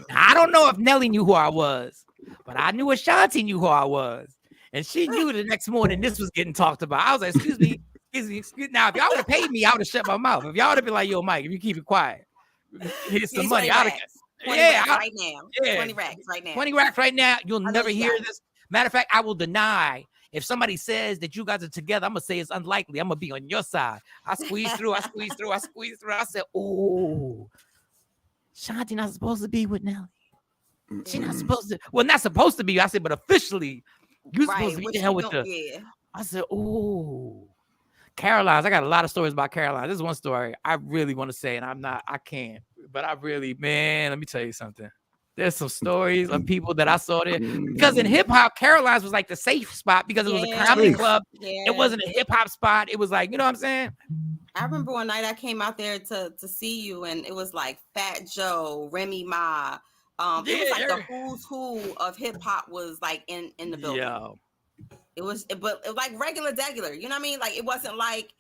Now, I don't know if Nelly knew who I was, but I knew Ashanti knew who I was. And she knew the next morning this was getting talked about. I was like, excuse me. Now, if y'all would have paid me, I would have shut my mouth. If y'all would have been like, yo, Mike, if you keep it quiet, here's some money. I would have 20 racks right now. 20 racks right now. 20 racks right now. You'll never hear this. Matter of fact, I will deny if somebody says that you guys are together. I'm gonna say it's unlikely. I'm gonna be on your side. I squeeze through. I said, oh, Shanti not supposed to be with Nelly. She not supposed to. Well, not supposed to be. I said, but officially, you supposed to be in hell with the. Yeah. I said, oh. Caroline's, I got a lot of stories about Caroline. This is one story I really want to say, and I can't. But I really, man, let me tell you something. There's some stories of people that I saw there. Because in hip-hop, Caroline's was like the safe spot because it was a comedy club. Yeah. It wasn't a hip-hop spot. It was like, you know what I'm saying? I remember one night I came out there to see you, and it was like Fat Joe, Remy Ma. It was like the who's who of hip-hop was like in the building. Yo. It was like regular, you know what I mean? Like, it wasn't like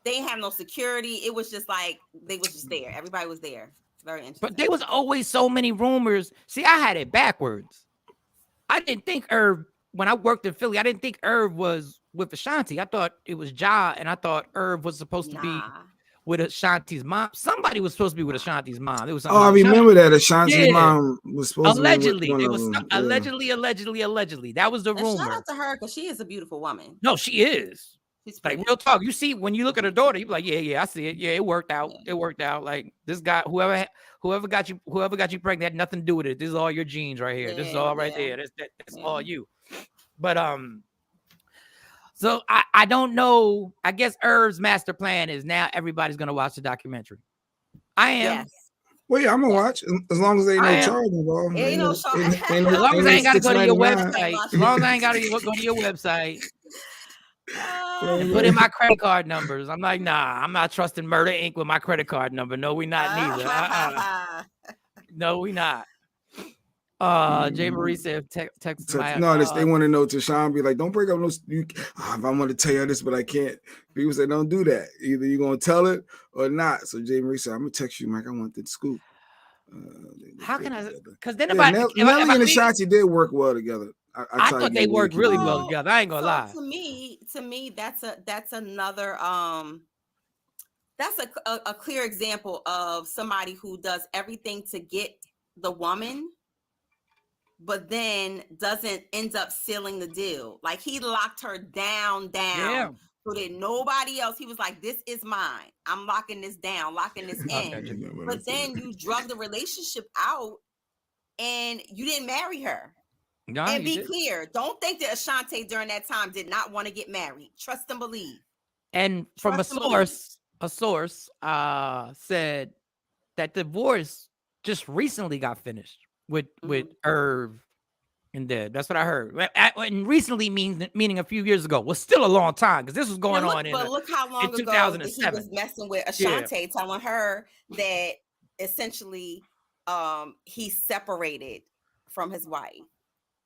they didn't have no security. It was just like they was just there. Everybody was there. It's very interesting. But there was always so many rumors. See, I had it backwards. I didn't think Irv, when I worked in Philly, I didn't think Irv was with Ashanti. I thought it was Ja, and I thought Irv was supposed to be with Ashanti's mom. Somebody was supposed to be with Ashanti's mom. It was something. Oh, I remember that Ashanti's mom was supposed allegedly. to be They with one was of them. allegedly. That was the rumor. Shout out to her because she is a beautiful woman. No, she is. She's like real talk. You see, when you look at her daughter, you're like, yeah, I see it. Yeah, it worked out. Yeah. It worked out. Like this guy, whoever got you pregnant had nothing to do with it. This is all your genes right here. This is all right there. That's all you. But so I don't know. I guess Irv's master plan is now everybody's gonna watch the documentary. I am. Yes. Well, yeah, I'm gonna watch as long as they ain't no charge involved. Ain't no charge. As long as I ain't gotta go to your website. As long as I ain't gotta go to your website. Put in my credit card numbers. I'm like, nah, I'm not trusting Murder Inc. with my credit card number. No, we not neither. No, we not. Jay Marie said, text my they want to know to Sean, be like, don't break up no. If I want to tell you this, but I can't. People say, don't do that. Either you're gonna tell it or not. So Jay Marie said, I'm gonna text you, Mike. I want the scoop. How can I? Because then Nelly and Ashanti did work well together. I thought they worked really well together. I ain't gonna lie. To me, that's another that's a clear example of somebody who does everything to get the woman, but then doesn't end up sealing the deal. Like he locked her down. So that nobody else, he was like, this is mine. I'm locking this down, locking this in. But then you drug the relationship out and you didn't marry her. No, and be clear, don't think that Ashanti during that time did not want to get married. Trust and believe. And from a source said that divorce just recently got finished with Irv and Dead. That's what I heard. And recently meaning a few years ago. Was still a long time because this was going on in. But look how long ago 2007. He was messing with Ashanti, telling her that essentially he separated from his wife.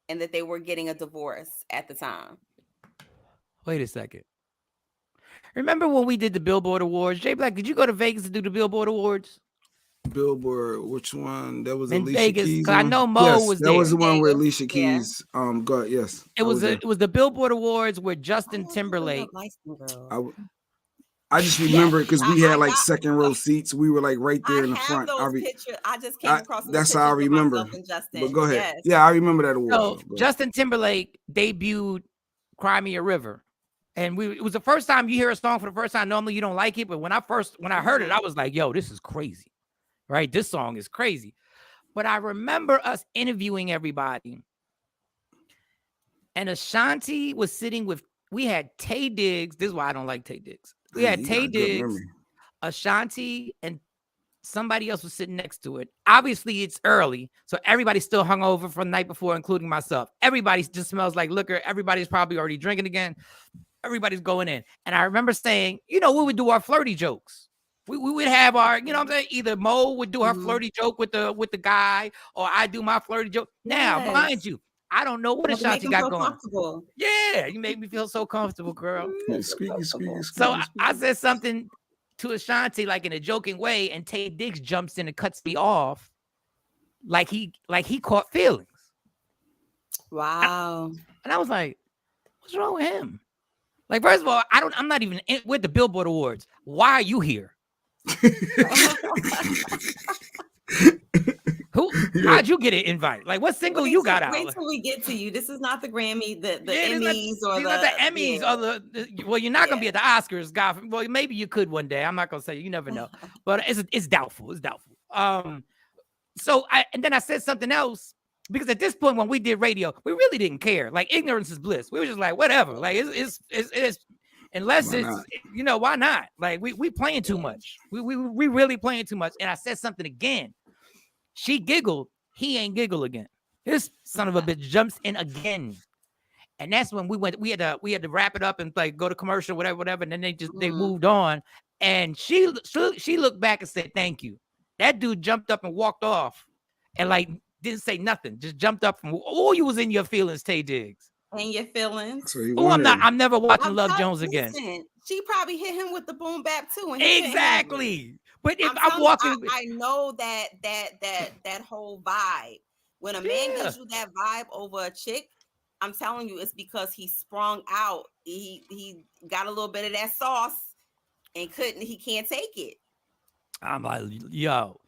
And that they were getting a divorce at the time. Wait a second. Remember when we did the Billboard Awards? Jay Black, did you go to Vegas to do the Billboard Awards? Billboard, which one? That was in Alicia Vegas, Keys. I know Mo was there. That was the one where Alicia Keys. Yes. It was the Billboard Awards where Justin Timberlake. I just remember it because we had like second row seats. We were like right there in the front. I just came across. That's how I remember. But go ahead. Yes. Yeah, I remember that award. So Justin Timberlake debuted "Cry Me a River," and it was the first time you hear a song for the first time. Normally you don't like it, but when I heard it, I was like, "Yo, this is crazy, right? This song is crazy." But I remember us interviewing everybody, and Ashanti was sitting with. We had Tay Diggs. This is why I don't like Tay Diggs. We had Tay Diggs, Ashanti, and somebody else was sitting next to it. Obviously, it's early, so everybody's still hungover from the night before, including myself. Everybody just smells like liquor. Everybody's probably already drinking again. Everybody's going in. And I remember saying, we would do our flirty jokes. We would have our, what I'm saying? Either Mo would do her flirty joke with the guy, or I do my flirty joke. Now, mind you, I don't know what Ashanti got going. Yeah, you make me feel so comfortable, girl. Squeaky. So I said something to Ashanti like in a joking way, and Tay Diggs jumps in and cuts me off, like he caught feelings. Wow. And I was like, what's wrong with him? Like, first of all, I'm not even with the Billboard Awards. Why are you here? How'd you get an invite? Like, what single you got out? Wait till we get to you. This is not the Grammy, the Emmys, or the Emmys, or the. Well, you're not gonna be at the Oscars, God. Well, maybe you could one day. I'm not gonna say. You never know, but it's doubtful. It's doubtful. So then I said something else because at this point when we did radio, we really didn't care. Like, ignorance is bliss. We were just like, whatever. Like, it's unless why not? Like, we playing too much. We really playing too much. And I said something again. She giggled. He ain't giggle again. This son of a bitch jumps in again. And that's when we had to wrap it up and like go to commercial, whatever. And then they moved on. And she looked back and said, thank you. That dude jumped up and walked off and like didn't say nothing. Just jumped up from, you was in your feelings, Tay Diggs. In your feelings. So I'm never watching Love Jones again. She probably hit him with the boom bap too. And exactly. But if I'm walking, I know that whole vibe. When a man gives you that vibe over a chick, I'm telling you, it's because he sprung out. He got a little bit of that sauce. and he can't take it. I'm like, yo.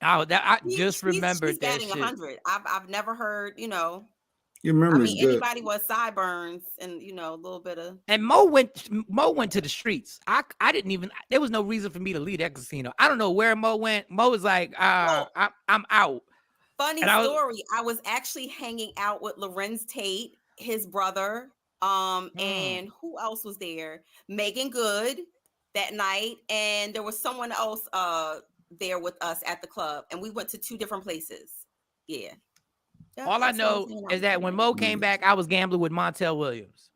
I just remembered she's that batting shit. 100. I've never heard, Your memory is good. Anybody with sideburns and a little bit of. And Mo went to the streets. I didn't even. There was no reason for me to leave that casino. I don't know where Mo went. Mo was like, I'm out. Funny story. I was actually hanging out with Lorenz Tate, his brother, and who else was there? Megan Good that night, and there was someone else there with us at the club, and we went to 2 different places. Yeah. All I know is that when Mo came back, I was gambling with Montel Williams.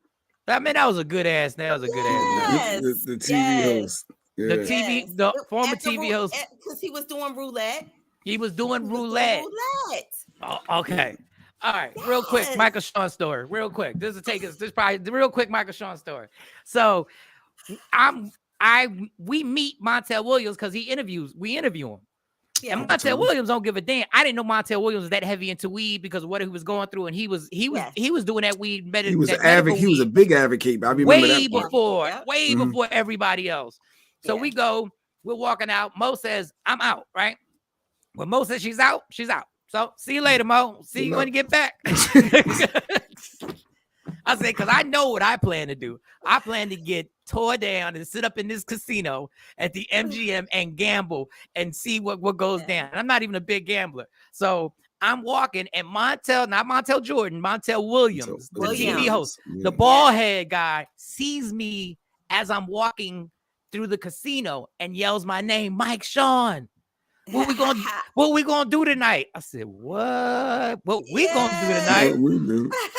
I mean, that was a good ass. That was a good ass. The TV host. Yeah. The former TV host. Because he was doing roulette. He was doing roulette. Oh, okay. All right. Yes. Real quick, Michael Shawn story. Real quick. This will take us. This is probably the real quick Michael Shawn story. So we meet Montel Williams because we interview him. Yeah. And Montel Williams don't give a damn. I didn't know Montel Williams was that heavy into weed because of what he was going through, and he was doing that weed. He was an advocate. He was a big advocate. I remember way that before everybody else. So we're walking out. Mo says, "I'm out." Right? When Mo says she's out, she's out. So see you later, Mo. See you when you get back. I said, because I know what I plan to do. I plan to get tore down and sit up in this casino at the MGM and gamble and see what goes down. I'm not even a big gambler. So I'm walking, and not Montel Jordan, Montel Williams, the TV host, the bald head guy, sees me as I'm walking through the casino and yells my name, Mike Shawn. What we gonna do tonight? I said, what we gonna do tonight?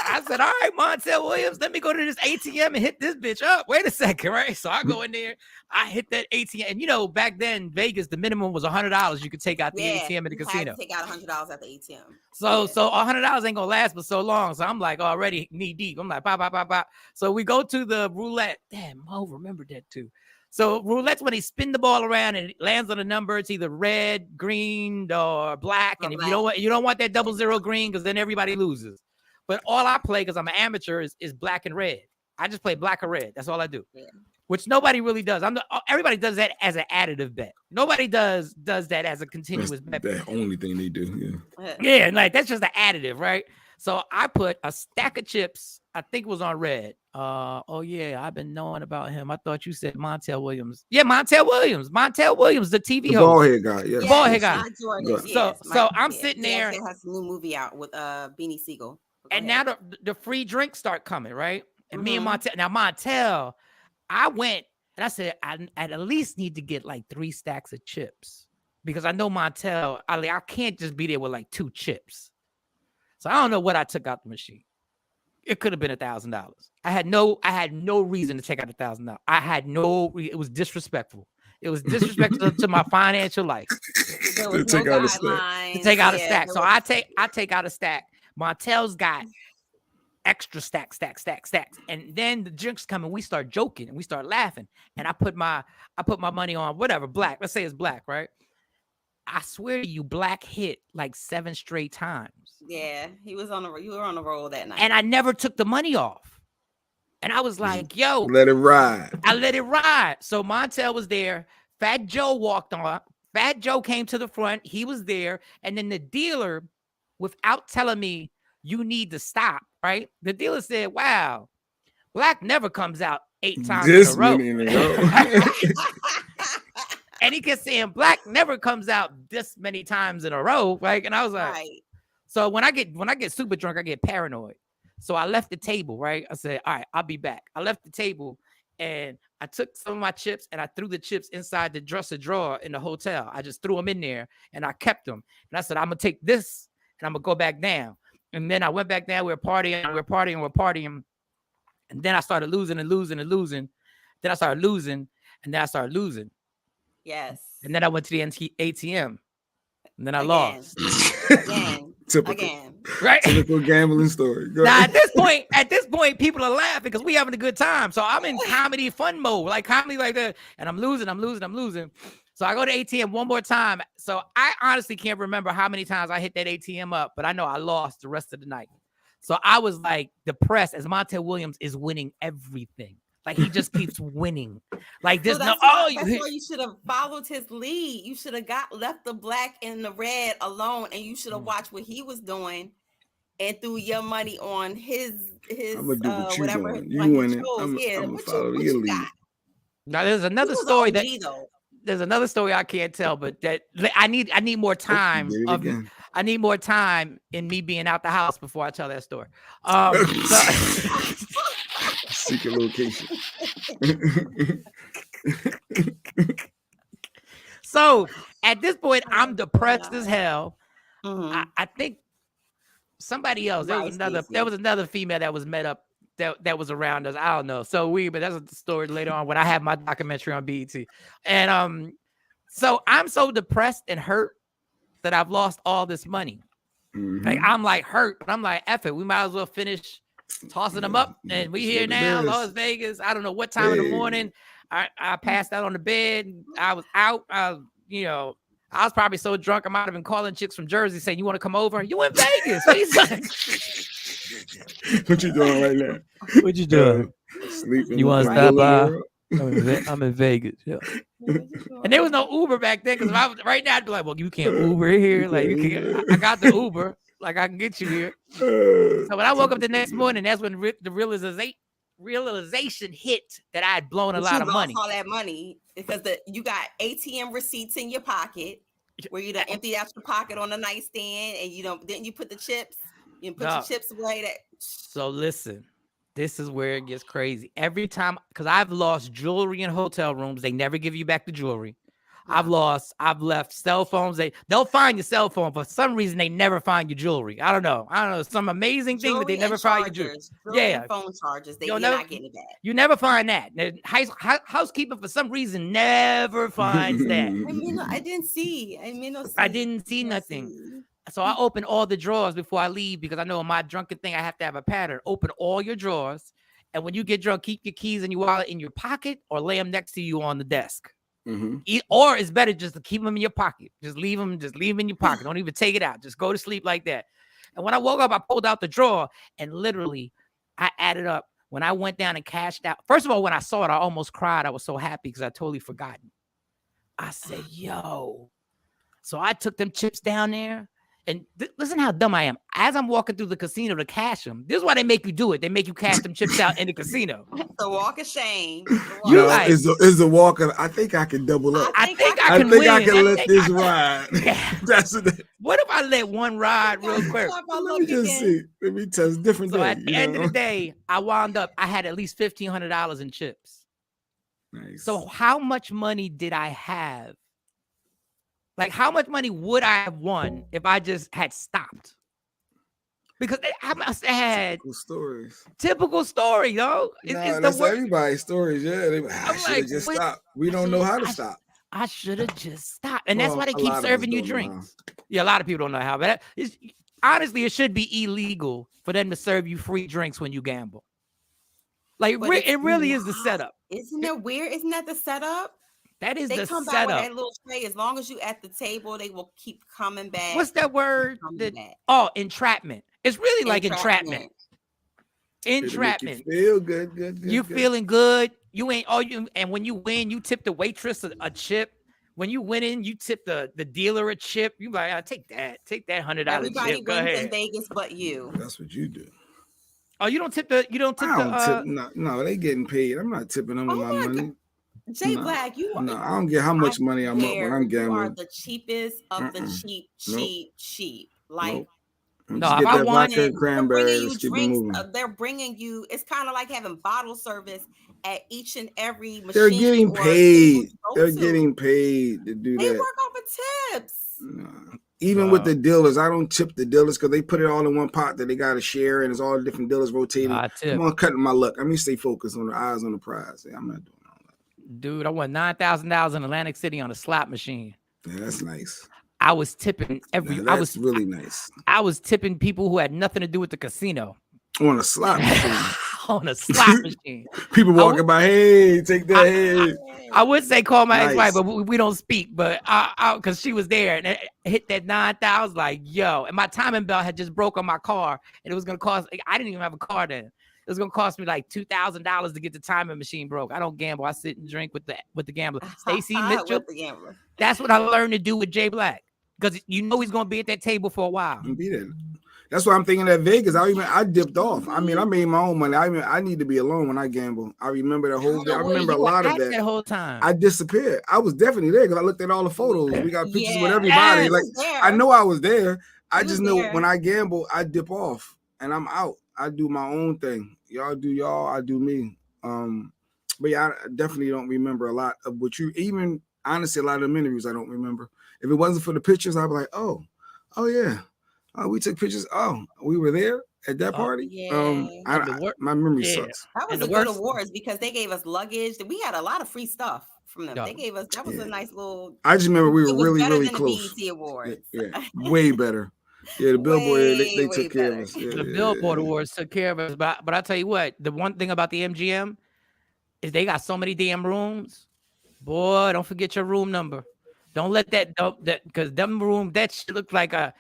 I said, all right, Montel Williams, let me go to this ATM and hit this bitch up. Wait a second, right? So I go in there, I hit that ATM, and back then Vegas, the minimum was $100 you could take out the ATM in the casino. Take out $100 at the ATM. So $100 ain't gonna last for so long. So I'm like already knee deep. I'm like, pop. So we go to the roulette. Damn, Mo remembered that too. So roulette's when they spin the ball around and it lands on a number. It's either red, green, or black. And if you don't want that 00 green, because then everybody loses. But all I play, because I'm an amateur, is black and red. I just play black or red. That's all I do. Yeah. Which nobody really does. Everybody does that as an additive bet. Nobody does that as a continuous bet. That's the only thing they do. Yeah, like that's just an additive, right? So I put a stack of chips. I think it was on red. I've been knowing about him. I thought you said Montel Williams. Yeah, Montel Williams, the TV host. Bald head guy. Yeah. Bald head guy. So I'm sitting there. It has a new movie out with Beanie Siegel. And now the free drinks start coming, right? And me and Montel, I went and I said, I at least need to get like 3 stacks of chips because I know Montel, I can't just be there with like 2 chips. So I don't know what I took out the machine. It could have been $1,000. I had no reason to take out $1,000. It was disrespectful. It was disrespectful to my financial life. There was no guidelines. To take out a stack. So I take out a stack. Montel's got extra stacks. And then the drinks come and we start joking and we start laughing. And I put my money on whatever, black. Let's say it's black, right? I swear to you, black hit like 7 straight times. Yeah, you were on the roll that night. And I never took the money off. And I was like, yo. Let it ride. I let it ride. So Montel was there. Fat Joe walked on. Fat Joe came to the front. He was there. And then the dealer, without telling me, you need to stop, right? The dealer said, wow, black never comes out 8 times in a row. And he kept saying, black never comes out this many times in a row, right? And I was like, So when I get super drunk, I get paranoid. So I left the table, right? I said, all right, I'll be back. I left the table and I took some of my chips and I threw the chips inside the dresser drawer in the hotel. I just threw them in there and I kept them. And I said, I'm going to take this and I'm going to go back down. And then I went back down. We were partying. And then I started losing. Then I started losing. And then I started losing. Yes. And then I went to the ATM. And then I lost. Again. Right? Typical gambling story. Now at this point, people are laughing because we having a good time. So I'm in comedy fun mode, like comedy like that. And I'm losing. So I go to ATM one more time. So I honestly can't remember how many times I hit that ATM up, but I know I lost the rest of the night. So I was like depressed as Montel Williams is winning everything. Like he just keeps winning. Like there's that's why you should have followed his lead. You should have left the black and the red alone, and you should have watched what he was doing and threw your money on his I'm gonna do what you whatever doing. You winning. I'm gonna follow your lead. Got? Now there's another story there's another story I can't tell, but that I need more time. I need more time in me being out the house before I tell that story. Secret location. So at this point, I'm depressed as hell. Mm-hmm. I think somebody else. There was another female that was met up that was around us. I don't know. So weird, but that's a story later on when I have my documentary on BET. And so I'm so depressed and hurt that I've lost all this money. Mm-hmm. Like I'm like hurt, but I'm like, F it. We might as well finish tossing them up. And we here now, Las Vegas. I don't know what time in the morning. I passed out on the bed. I was out. I was probably so drunk I might have been calling chicks from Jersey saying, "You want to come over? You in Vegas? What you doing right now? What you doing? Sleeping. You want to stop by? I'm in Vegas. Yeah. And there was no Uber back then because right now I'd be like, well, you can't Uber here. Like you can't. I got the Uber. Like I can get you here. So when I woke up the next morning, that's when the realization hit that I had blown a lot of money. All that money because you got ATM receipts in your pocket where you done empty out your pocket on the nightstand and didn't you put the chips? You put your chips away. So listen, this is where it gets crazy. Every time, because I've lost jewelry in hotel rooms, they never give you back the jewelry. I've left cell phones. They'll find your cell phone. For some reason, they never find your jewelry. I don't know. Some amazing thing that they never find your jewelry. Yeah. Phone charges. You're not getting it back. You never find that. Housekeeping, for some reason, never finds that. I didn't see. I didn't see nothing. So I open all the drawers before I leave because I know in my drunken thing, I have to have a pattern. Open all your drawers. And when you get drunk, keep your keys and your wallet in your pocket or lay them next to you on the desk. Mm-hmm. Or it's better just to keep them in your pocket. Just leave them in your pocket. Don't even take it out. Just go to sleep like that. And when I woke up, I pulled out the drawer and literally I added up. When I went down and cashed out, first of all, when I saw it, I almost cried. I was so happy because I totally forgotten. I said, yo. So I took them chips down there. And listen how dumb I am. As I'm walking through the casino to cash them, this is why they make you do it. They make you cash them chips out in the casino. The walk of shame. Is the walk of, I think I can double up. I think I can let this ride. Yeah. What if I let one ride real quick? Let me just see. Let me tell you different. So at the end of the day, I had at least $1,500 in chips. Nice. So how much money did I have? Like, how much money would I have won if I just had stopped? Because I must have had typical story, yo. That's everybody's stories. Yeah, I should have just stopped. We don't know how to stop. I should have just stopped, and that's why they keep serving you drinks. Yeah, a lot of people don't know how, but honestly, it should be illegal for them to serve you free drinks when you gamble. Like, it really is the setup. Isn't it weird? Isn't that the setup? That is the setup. They come back with that little tray. As long as you at the table, they will keep coming back. What's that word? Entrapment. It's really like entrapment. Entrapment. Feel good. You feeling good. You ain't and when you win, you tip the waitress a chip. When you win in, you tip the dealer a chip. You like, take that $100 Everybody chip. wins in Vegas, but you. That's what you do. Oh, you don't tip the. No, they getting paid. I'm not tipping them with my money. Jay Black, I don't get how much money I'm up when I'm gambling. You are the cheapest of the cheap. Like, no, if I want cranberries, they're bringing you. It's kind of like having bottle service at each and every machine. They're getting paid. They're getting paid to do that. They work off of tips. No. Even with the dealers, I don't tip the dealers because they put it all in one pot that they got to share, and it's all the different dealers rotating. I'm on cutting my luck. I mean, stay focused on the eyes on the prize. I'm not doing. Dude, I won $9,000 in Atlantic City on a slot machine. Yeah, that's nice. I was tipping really nice. I was tipping people who had nothing to do with the casino. On a slot machine. On a slot machine. People walking by, hey, take that. Hey. I would say call my ex-wife, but we don't speak. But because she was there and it hit that 9,000, I was like, yo. And my timing belt had just broke on my car, and it was gonna cost. I didn't even have a car then. It was gonna cost me like $2,000 to get the timing machine broke. I don't gamble. I sit and drink with the gambler. Stacey Mitchell. That's what I learned to do with Jay Black, because you know he's gonna be at that table for a while. Be there. That's why I'm thinking at Vegas. I dipped off. I mean, I made my own money. I need to be alone when I gamble. I remember the whole day. I remember a lot of that. Whole time. I disappeared. I was definitely there because I looked at all the photos. We got pictures with everybody. Like I know I was there. I just know when I gamble, I dip off and I'm out. I do my own thing. Y'all do y'all. I do me. But yeah, I definitely don't remember a lot of what you. Even honestly, a lot of the interviews I don't remember. If it wasn't for the pictures, I'd be like, oh yeah. Oh, we took pictures. Oh, we were there at that party. Yeah. My memory sucks. That was a good awards because they gave us luggage. We had a lot of free stuff from them. They gave us a nice little. I just remember we were really close. The BET Awards. Yeah, way better. Yeah, the Billboard they took care of us. Yeah, the Billboard Awards took care of us. But I tell you what, the one thing about the MGM is they got so many damn rooms. Boy, don't forget your room number. Don't let that because them room that shit looked like a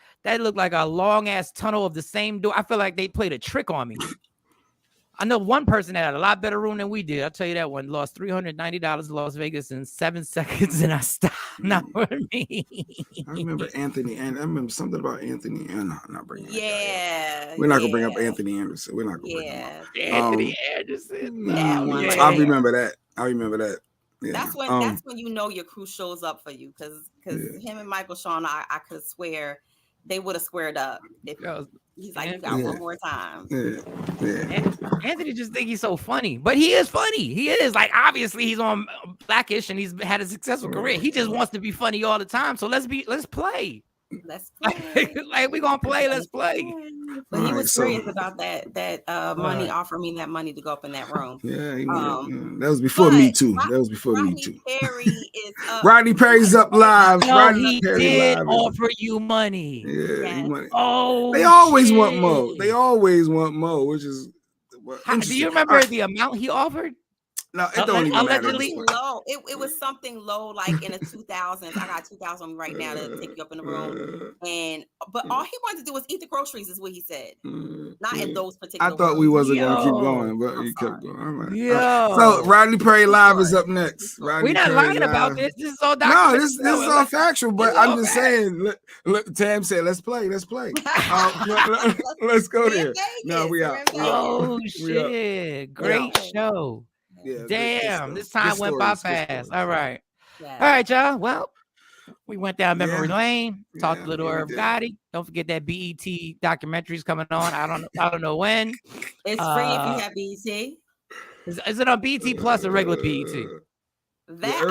long ass tunnel of the same door. I feel like they played a trick on me. I know one person that had a lot better room than we did. I'll tell you that one. Lost $390 in Las Vegas in 7 seconds, and I stopped. Not for me. I remember Anthony, and I remember something about Anthony. And I'm not bringing. Yeah, we're not gonna bring up Anthony Anderson. We're not gonna bring him up. Anthony Anderson. That one. I remember that. Yeah. That's when you know your crew shows up for you, because him and Michael Shawn, I could swear they would have squared up. He's like, you got one more time. Yeah. Anthony just think he's so funny, but he is funny. He is, like, obviously he's on Blackish and he's had a successful career. He just wants to be funny all the time. So let's play. Let's play. Like we gonna play. Let's play. But he was serious about that money, offering me that money to go up in that room. Yeah, that was before Me Too. That was before Me Too. Perry is up. Rodney Perry's up live. No, Rodney he Perry did live. offer you money. Yeah, Yes. Oh, they always want more. They always want more, which is. Do you remember the amount he offered? No, it don't even matter. Low. It was something low, like in the 2000s. I got 2,000 right now to take you up in the room, but all he wanted to do was eat the groceries, is what he said. Not in those particular. I thought we wasn't gonna keep going, but you kept going. All right. Yo. So Rodney Perry live is up next. We're not lying about this. This is all documented. No, this is all factual. But I'm just saying. Tam said, "Let's play. Let's play. Let's go there." No, we out. Oh shit! Great show. Yeah, damn, this time went by fast. All right. Y'all. Well, we went down memory lane, talked a little Irv Gotti. Don't forget that BET documentary's coming on. I don't know when. It's free if you have BET. Is it on BET Plus or regular BET? That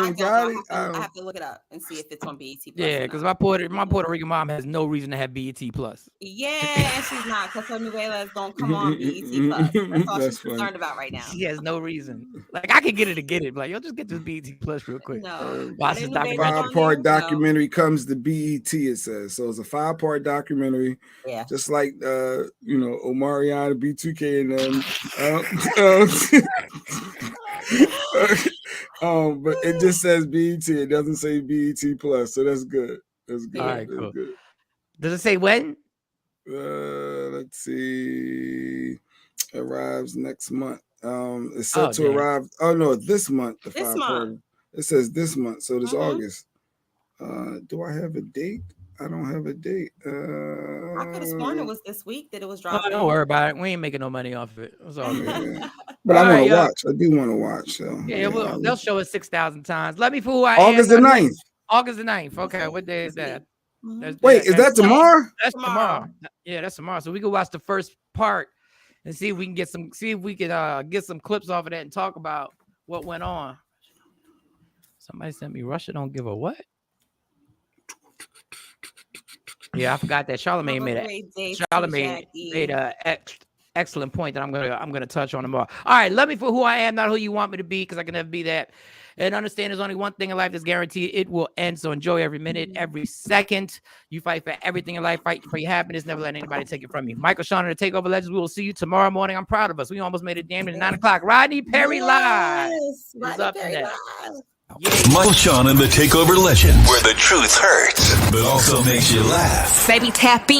I have to look it up and see if it's on BET Plus. Yeah, because my Puerto Rican mom has no reason to have BET Plus. Yeah, she's not, because her novelas don't come on BET Plus. That's all she's concerned about right now. She has no reason. Like, I could get her to get it. Like, you'll just get this BET Plus real quick. No. Watch this documentary. 5-part documentary comes to BET, it says. So it's a 5-part documentary. Yeah. Just like Omarion, B2K, and but it just says BET. It doesn't say BET Plus, so that's good. That's good. All right, cool. Good. Does it say when? Let's see. Arrives next month. It's set to arrive. Oh no, this month. This month. It says this month, so it's August. Do I have a date? I don't have a date. I could have sworn it was this week that it was dropping. Don't worry about it. We ain't making no money off of it. It's all good. But I want to watch. I do want to watch. So. Yeah, they'll show it 6,000 times. Let me fool who I August am. the 9th. August the 9th. Okay, what day is that? Wait, is that tomorrow? That's tomorrow. Yeah, that's tomorrow. So we can watch the first part and see if we can get some clips off of that and talk about what went on. Somebody sent me Russia don't give a what? Yeah, I forgot that Charlamagne made an excellent point that I'm gonna touch on tomorrow. All right, love me for who I am, not who you want me to be, because I can never be that. And understand there's only one thing in life that's guaranteed: it will end. So enjoy every minute, every second. You fight for everything in life. Fight for your happiness. Never let anybody take it from you. Michael Shawn and the Takeover Legends. We will see you tomorrow morning. I'm proud of us. We almost made it damn near 9 o'clock. Rodney Perry live is up next. Michael Shawn and the Takeover Legends, where the truth hurts, but also makes you laugh. Baby, tap in.